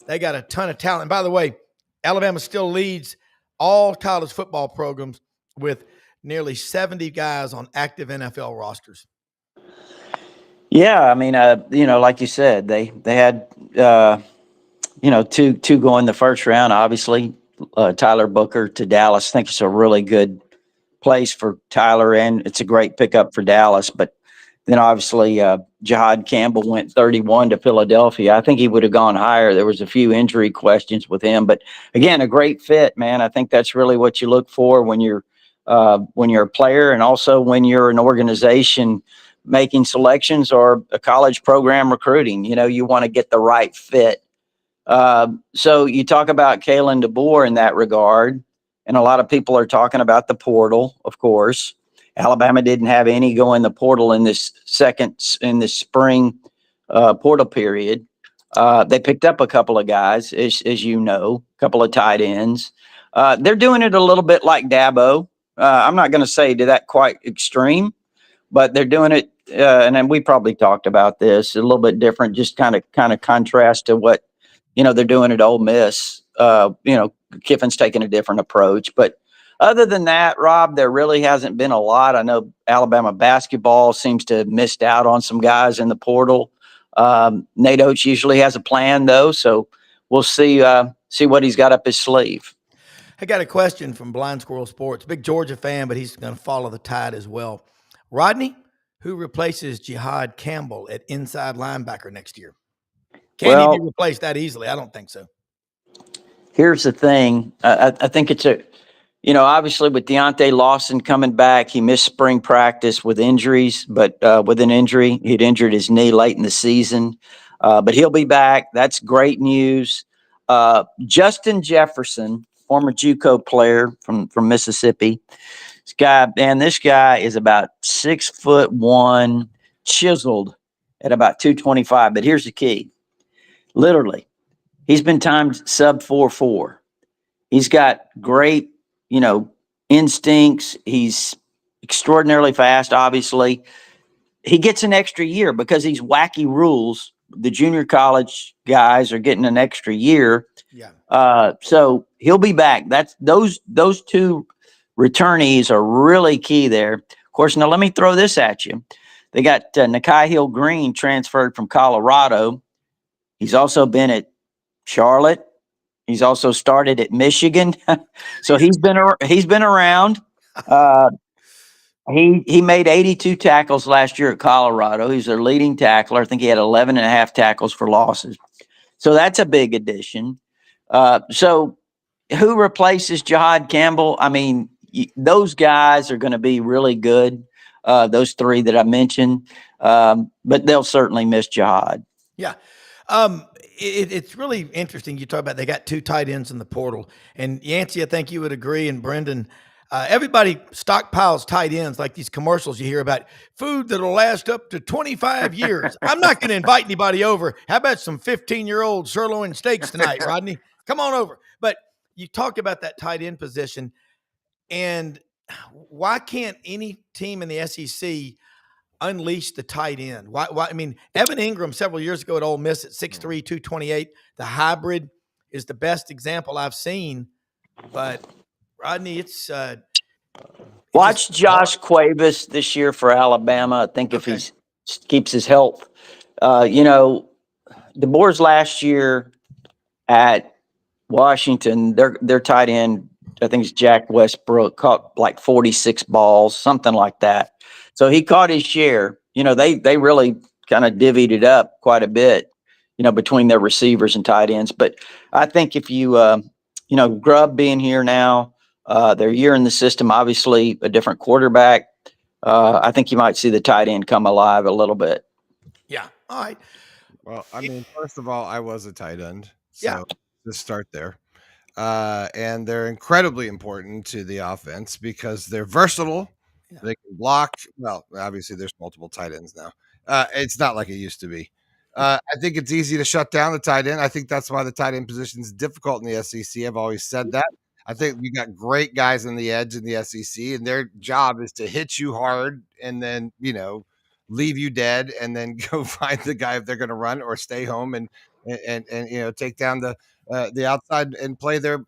they got a ton of talent. And by the way, Alabama still leads all college football programs with nearly 70 guys on active NFL rosters. Yeah, I mean, like you said, they had, two go in the first round. Obviously, Tyler Booker to Dallas. I think it's a really good place for Tyler, and it's a great pickup for Dallas. But then obviously, Jihad Campbell went 31 to Philadelphia. I think he would have gone higher. There was a few injury questions with him, but again, a great fit, man. I think that's really what you look for when you're a player, and also when you're an organization making selections or a college program recruiting. You want to get the right fit. So you talk about Kalen DeBoer in that regard, and a lot of people are talking about the portal, of course. Alabama didn't have any go in the portal in this spring portal period. They picked up a couple of guys, as you know, a couple of tight ends. They're doing it a little bit like Dabo. I'm not going to say to that quite extreme, but they're doing it, and then we probably talked about this, a little bit different, just kind of contrast to what, they're doing at Ole Miss. Kiffin's taking a different approach. But other than that, Rob, there really hasn't been a lot. I know Alabama basketball seems to have missed out on some guys in the portal. Nate Oates usually has a plan, though, so we'll see what he's got up his sleeve. I got a question from Blind Squirrel Sports. Big Georgia fan, but he's going to follow the Tide as well. Rodney, who replaces Jihad Campbell at inside linebacker next year? Can he be replaced that easily? I don't think so. here's the thing. I think it's obviously with Deontay Lawson coming back, he missed spring practice with injuries, but with an injury, he'd injured his knee late in the season. But he'll be back. That's great news. Justin Jefferson, former JUCO player from Mississippi. This guy is about 6'1", chiseled at about 225. But here's the key. Literally, he's been timed sub 4.4. He's got great, instincts. He's extraordinarily fast, obviously. He gets an extra year because these wacky rules. The junior college guys are getting an extra year. Yeah. So he'll be back. That's those two returnees are really key there. Of course, now let me throw this at you. They got Nakai Hill Green transferred from Colorado. He's also been at Charlotte. He's also started at Michigan. So he's been around. He made 82 tackles last year at Colorado. He's their leading tackler. I think he had 11 and a half tackles for losses. So that's a big addition. So who replaces Jihad Campbell? I mean, those guys are going to be really good. Those three that I mentioned, but they'll certainly miss Jihad. Yeah. It's really interesting. You talk about they got 2 tight ends in the portal, and Yancy, I think you would agree, and Brendan, everybody stockpiles tight ends like these commercials you hear about food that'll last up to 25 years. I'm not going to invite anybody over. How about some 15-year-old sirloin steaks tonight, Rodney? Come on over. But you talk about that tight end position, and why can't any team in the SEC unleash the tight end? Why? I mean, Evan Ingram several years ago at Ole Miss at 6'3", 228. The hybrid is the best example I've seen. But Rodney, it's watch Josh Cuevas this year for Alabama. I think if he keeps his health, DeBoer's last year at Washington, their tight end, I think it's Jack Westbrook, caught like 46 balls, something like that. So he caught his share. They really kind of divvied it up quite a bit, between their receivers and tight ends. But I think if you, Grubb being here now, their year in the system, obviously a different quarterback. I think you might see the tight end come alive a little bit. Yeah. All right. Well, I mean, first of all, I was a tight end. So let's start there. And they're incredibly important to the offense because they're versatile. Yeah. They can block. Well, obviously, there's multiple tight ends now. It's not like it used to be. I think it's easy to shut down the tight end. I think that's why the tight end position is difficult in the SEC. I've always said that. I think we got great guys on the edge in the SEC, and their job is to hit you hard and then, leave you dead, and then go find the guy if they're going to run or stay home and take down the outside and play their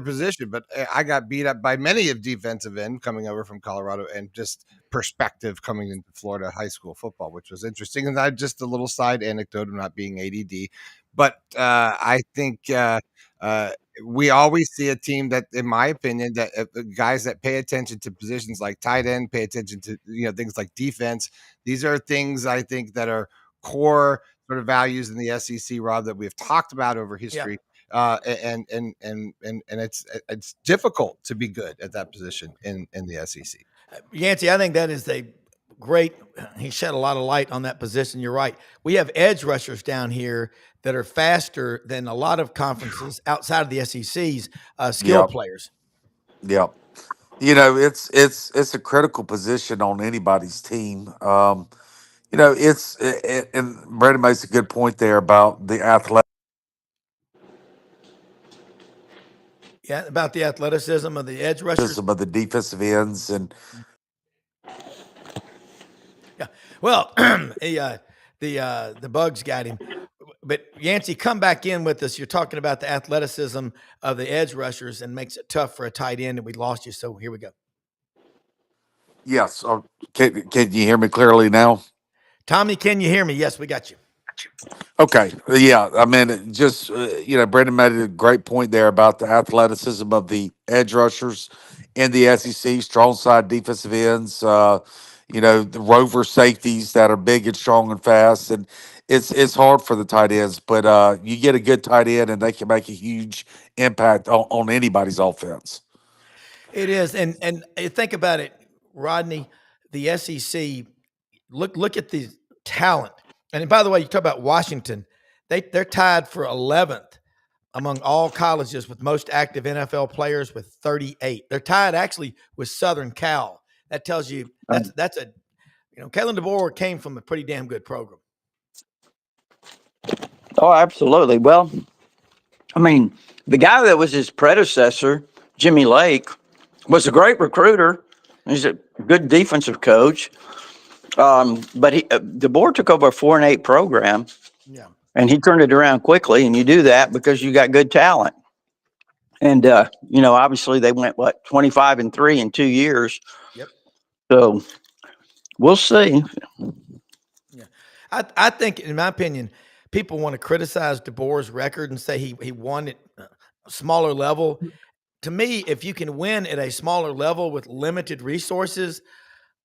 position. But I got beat up by many of defensive end coming over from Colorado and just perspective coming into Florida high school football, which was interesting. And I just a little side anecdote of not being ADD, but I think we always see a team that, in my opinion, that guys that pay attention to positions like tight end, pay attention to things like defense. These are things I think that are core sort of values in the SEC, Rob, that we've talked about over history. Yeah. And it's difficult to be good at that position in the SEC. Yancy, I think that is he shed a lot of light on that position. You're right. We have edge rushers down here that are faster than a lot of conferences outside of the SEC's skill players. Yep. It's a critical position on anybody's team. And Brandon makes a good point there about the athletic. Yeah, about the athleticism of the edge rushers. Of the defensive ends. And yeah, well, the bugs got him. But Yancy, come back in with us. You're talking about the athleticism of the edge rushers and makes it tough for a tight end, and we lost you. So here we go. Yes. Can you hear me clearly now? Tommy, can you hear me? Yes, we got you. Okay. Yeah. I mean, just, Brendan made a great point there about the athleticism of the edge rushers in the SEC, strong side defensive ends. the rover safeties that are big and strong and fast, and it's hard for the tight ends. But you get a good tight end, and they can make a huge impact on anybody's offense. It is, and think about it, Rodney. The SEC. Look at the talent. And by the way, you talk about Washington. They're tied for 11th among all colleges with most active NFL players with 38. They're tied actually with Southern Cal. That tells you that's a Kalen DeBoer came from a pretty damn good program. Oh, absolutely. Well, I mean, the guy that was his predecessor, Jimmy Lake, was a great recruiter. He's a good defensive coach. But DeBoer took over a 4-8 program. Yeah. And he turned it around quickly. And you do that because you got good talent. And, obviously they went, 25-3 in 2 years. Yep. So we'll see. Yeah. I think, in my opinion, people want to criticize DeBoer's record and say he won at a smaller level. To me, if you can win at a smaller level with limited resources,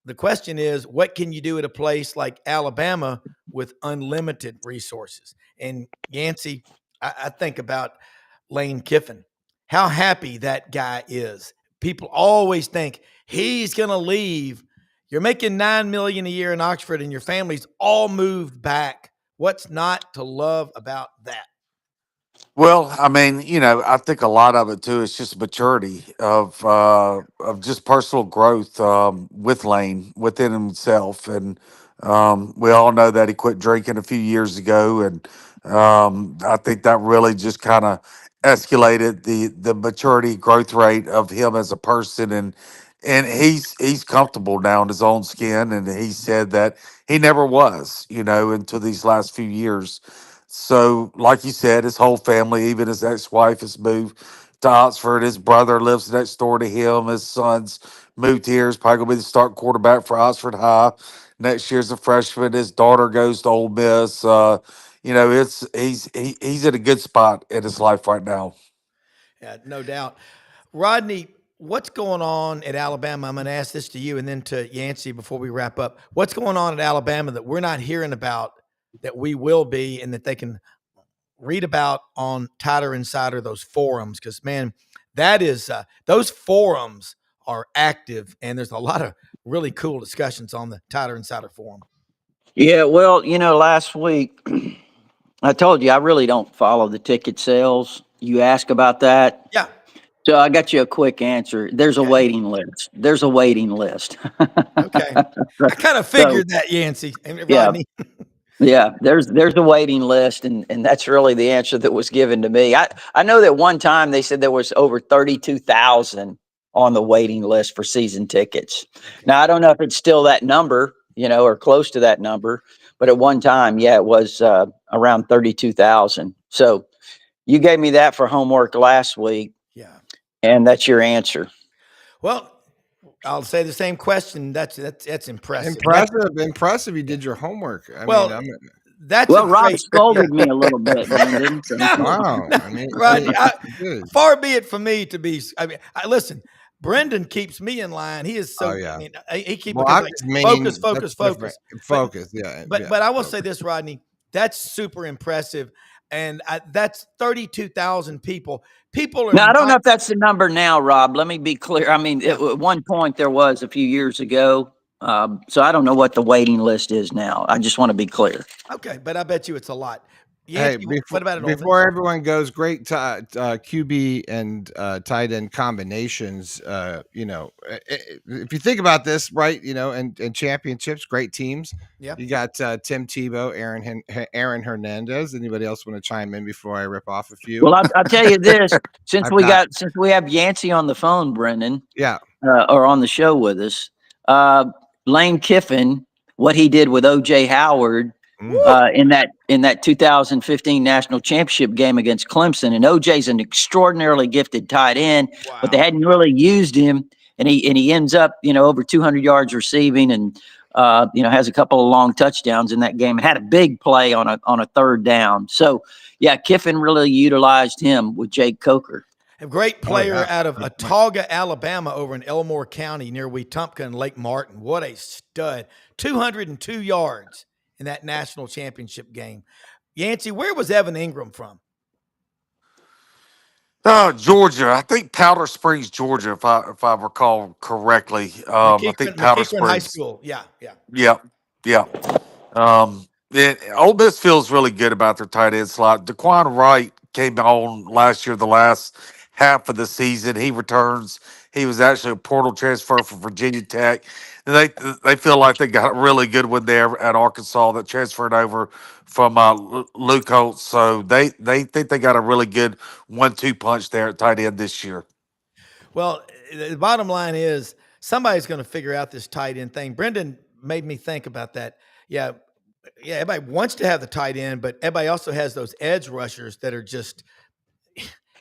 the question is, what can you do at a place like Alabama with unlimited resources? And Yancy, I think about Lane Kiffin, how happy that guy is. People always think he's going to leave. You're making $9 million a year in Oxford, and your family's all moved back. What's not to love about that? Well, I mean, I think a lot of it too is just maturity of just personal growth with Lane within himself, and we all know that he quit drinking a few years ago, and I think that really just kind of escalated the maturity growth rate of him as a person, and he's comfortable now in his own skin, and he said that he never was, until these last few years. So, like you said, his whole family, even his ex-wife, has moved to Oxford. His brother lives next door to him. His son's moved here. He's probably going to be the start quarterback for Oxford High next year's a freshman. His daughter goes to Ole Miss. He's in a good spot in his life right now. Yeah, no doubt. Rodney, what's going on at Alabama? I'm going to ask this to you and then to Yancy before we wrap up. What's going on at Alabama that we're not hearing about that we will be and that they can read about on Tighter Insider, those forums? Because, man, that is those forums are active, and there's a lot of really cool discussions on the Tighter Insider forum. Yeah, well, last week I told you I really don't follow the ticket sales. You ask about that. Yeah. So I got you a quick answer. There's a waiting list. There's a waiting list. Okay. I kind of figured that, Yancy and Rodney. Yeah, there's a waiting list, and that's really the answer that was given to me. I know that one time they said there was over 32,000 on the waiting list for season tickets. Okay. Now I don't know if it's still that number, or close to that number, but at one time, yeah, it was around 32,000. So you gave me that for homework last week. Yeah. And that's your answer. Well, I'll say the same question. That's impressive. Impressive. You did your homework. Rob scolded me a little bit, Brandon. So. Wow. Rodney, far be it from me to be. Listen. Brendan keeps me in line. He is so. Oh, yeah. He keeps focus. Focus. Yeah. But I will say this, Rodney. That's super impressive. And that's 32,000 people. People are. Now, I don't know if that's the number now, Rob. Let me be clear. I mean, at one point there was a few years ago. So I don't know what the waiting list is now. I just want to be clear. Okay, but I bet you it's a lot. Yeah, what about it? Before everyone goes, great QB and tight end combinations. If you think about this, right? And championships, great teams. Yeah, you got Tim Tebow, Aaron Hernandez. Anybody else want to chime in before I rip off a few? Well, I'll tell you this: since we have Yancy on the phone, Brendan, or on the show with us, Lane Kiffin, what he did with O.J. Howard. In that 2015 national championship game against Clemson, and OJ's an extraordinarily gifted tight end, but they hadn't really used him, and he ends up over 200 yards receiving, and has a couple of long touchdowns in that game, and had a big play on a third down. So yeah, Kiffin really utilized him with Jake Coker. A great player yeah. out of Autauga, Alabama, over in Elmore County near Wetumpka and Lake Martin. What a stud. 202 yards in that national championship game. Yancy, where was Evan Ingram from? Georgia. I think Powder Springs, Georgia, if I recall correctly. I think Powder McEachern High Springs. School. Yeah. Yep. Yep. Ole Miss feels really good about their tight end slot. Daquan Wright came on last year, the last half of the season. He returns. He was actually a portal transfer from Virginia Tech. And they feel like they got a really good one there at Arkansas that transferred over from Luke Holtz. So they think they got a really good 1-2 punch there at tight end this year. Well, the bottom line is somebody's going to figure out this tight end thing. Brendan made me think about that. Yeah, everybody wants to have the tight end, but everybody also has those edge rushers that are just,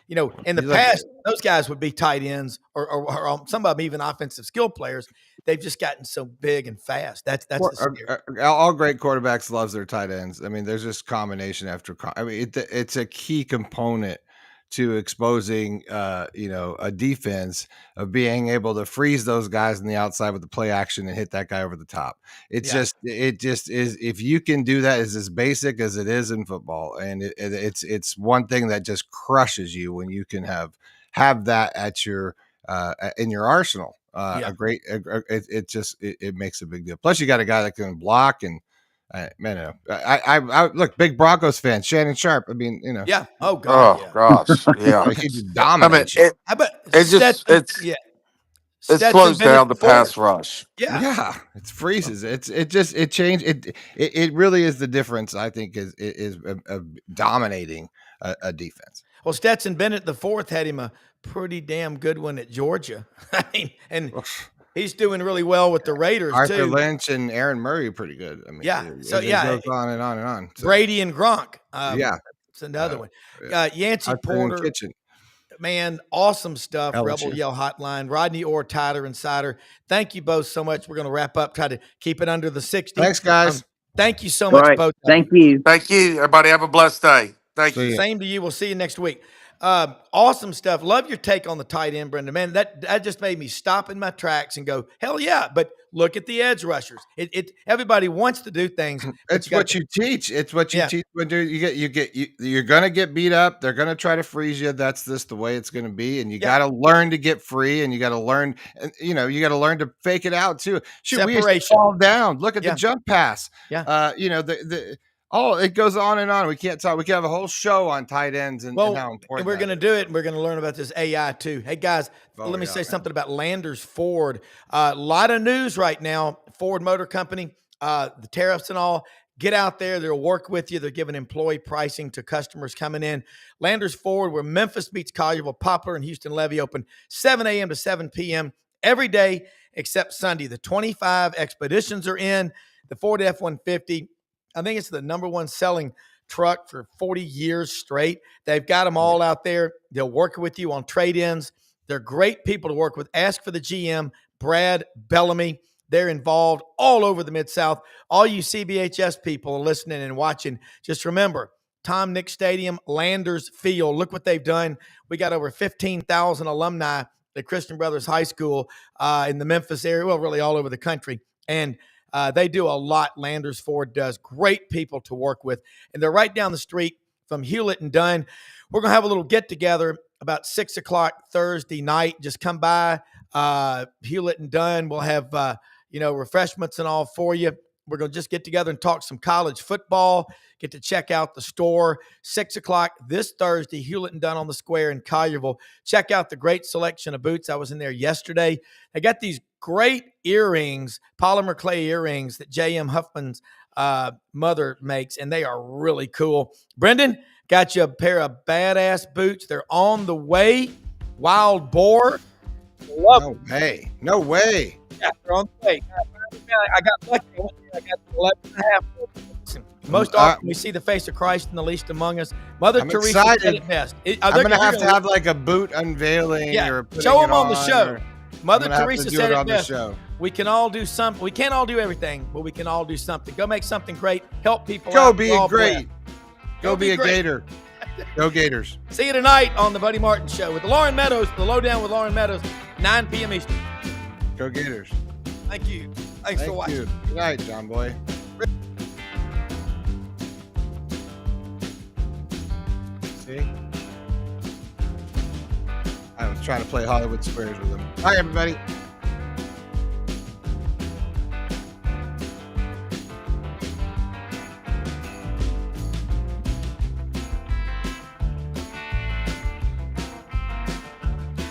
in the past, those guys would be tight ends or some of them even offensive skill players. They've just gotten so big and fast. That's the scare. All great quarterbacks loves their tight ends. I mean, there's just combination after. I mean, it's a key component to exposing, a defense of being able to freeze those guys on the outside with the play action and hit that guy over the top. It just is. If you can do that, is as basic as it is in football, and it's one thing that just crushes you when you can have that at your in your arsenal. It makes a big deal. Plus, you got a guy that can block and. I look, big Broncos fan, Shannon Sharp. I mean, Yeah. Oh God. Oh gosh. Yeah. he just dominates. It slows down the pass rush. Yeah. It freezes. It changed. It really is the difference. I think is dominating a defense. Well, Stetson Bennett the fourth had him a pretty damn good one at Georgia. I mean, and he's doing really well with the Raiders Arthur too. Lynch and Aaron Murray are pretty good. I mean, it goes on and on and on. So. Brady and Gronk. It's another one. Yancy Porter. Man, awesome stuff. LSU. Rebel Yell Hotline. Rodney Orr, Tyler Insider. Thank you both so much. We're going to wrap up. Try to keep it under the 60. Thanks, guys. Thank you so much, both. Thank you. Thank you. Everybody have a blessed day. Thank you. Same to you. We'll see you next week. Awesome stuff. Love your take on the tight end, Brendan. Man, that just made me stop in my tracks and go, hell yeah. But look at the edge rushers. Everybody wants to do things. It's what you teach. It's what you teach. When you're gonna get beat up. They're gonna try to freeze you. That's just the way it's gonna be. And you got to learn to get free. And you got to learn. You got to learn to fake it out too. Shoot, we used to fall down. Look at the jump pass. Yeah. It goes on and on. We can't talk. We can have a whole show on tight ends and how important. And we're going to do it. And we're going to learn about this AI too. Hey guys, let me say something about Landers Ford. A lot of news right now. Ford Motor Company, the tariffs and all. Get out there. They'll work with you. They're giving employee pricing to customers coming in. Landers Ford, where Memphis meets Collierville, Poplar, and Houston Levy, open 7 a.m. to 7 p.m. every day except Sunday. The 25 Expeditions are in. The Ford F-150. I think it's the number one selling truck for 40 years straight. They've got them all out there. They'll work with you on trade-ins. They're great people to work with. Ask for the GM, Brad Bellamy. They're involved all over the Mid-South. All you CBHS people listening and watching, just remember, Tom Nick Stadium, Landers Field. Look what they've done. We got over 15,000 alumni at Christian Brothers High School in the Memphis area, well, really all over the country. And they do a lot. Landers Ford does. Great people to work with. And they're right down the street from Hewlett and Dunn. We're going to have a little get-together about 6 o'clock Thursday night. Just come by Hewlett and Dunn. We'll have, refreshments and all for you. We're going to just get together and talk some college football, get to check out the store. 6 o'clock this Thursday, Hewlett and Dunn on the Square in Collierville. Check out the great selection of boots. I was in there yesterday. They got these great earrings, polymer clay earrings that J.M. Huffman's mother makes, and they are really cool. Brendan, got you a pair of badass boots. They're on the way. Wild Boar. No way. Yeah, they're on the way. I got lucky. I got 11 and a half. Most often we see the face of Christ in the least among us. Mother Teresa said it best. I'm going to have like a boot unveiling. Yeah, or show them on the show. Mother Teresa said it on best. the show. We can all do something. We can't all do everything, but we can all do something. Go make something great. Help people Go out. be great. Go be a gator. Go Gators. See you tonight on the Buddy Martin Show with Lauren Meadows, the Lowdown with Lauren Meadows, 9 p.m. Eastern. Go Gators. Thank you. Thanks for watching. You. Good night, John Boy. See? I was trying to play Hollywood Squares with him. Bye, everybody.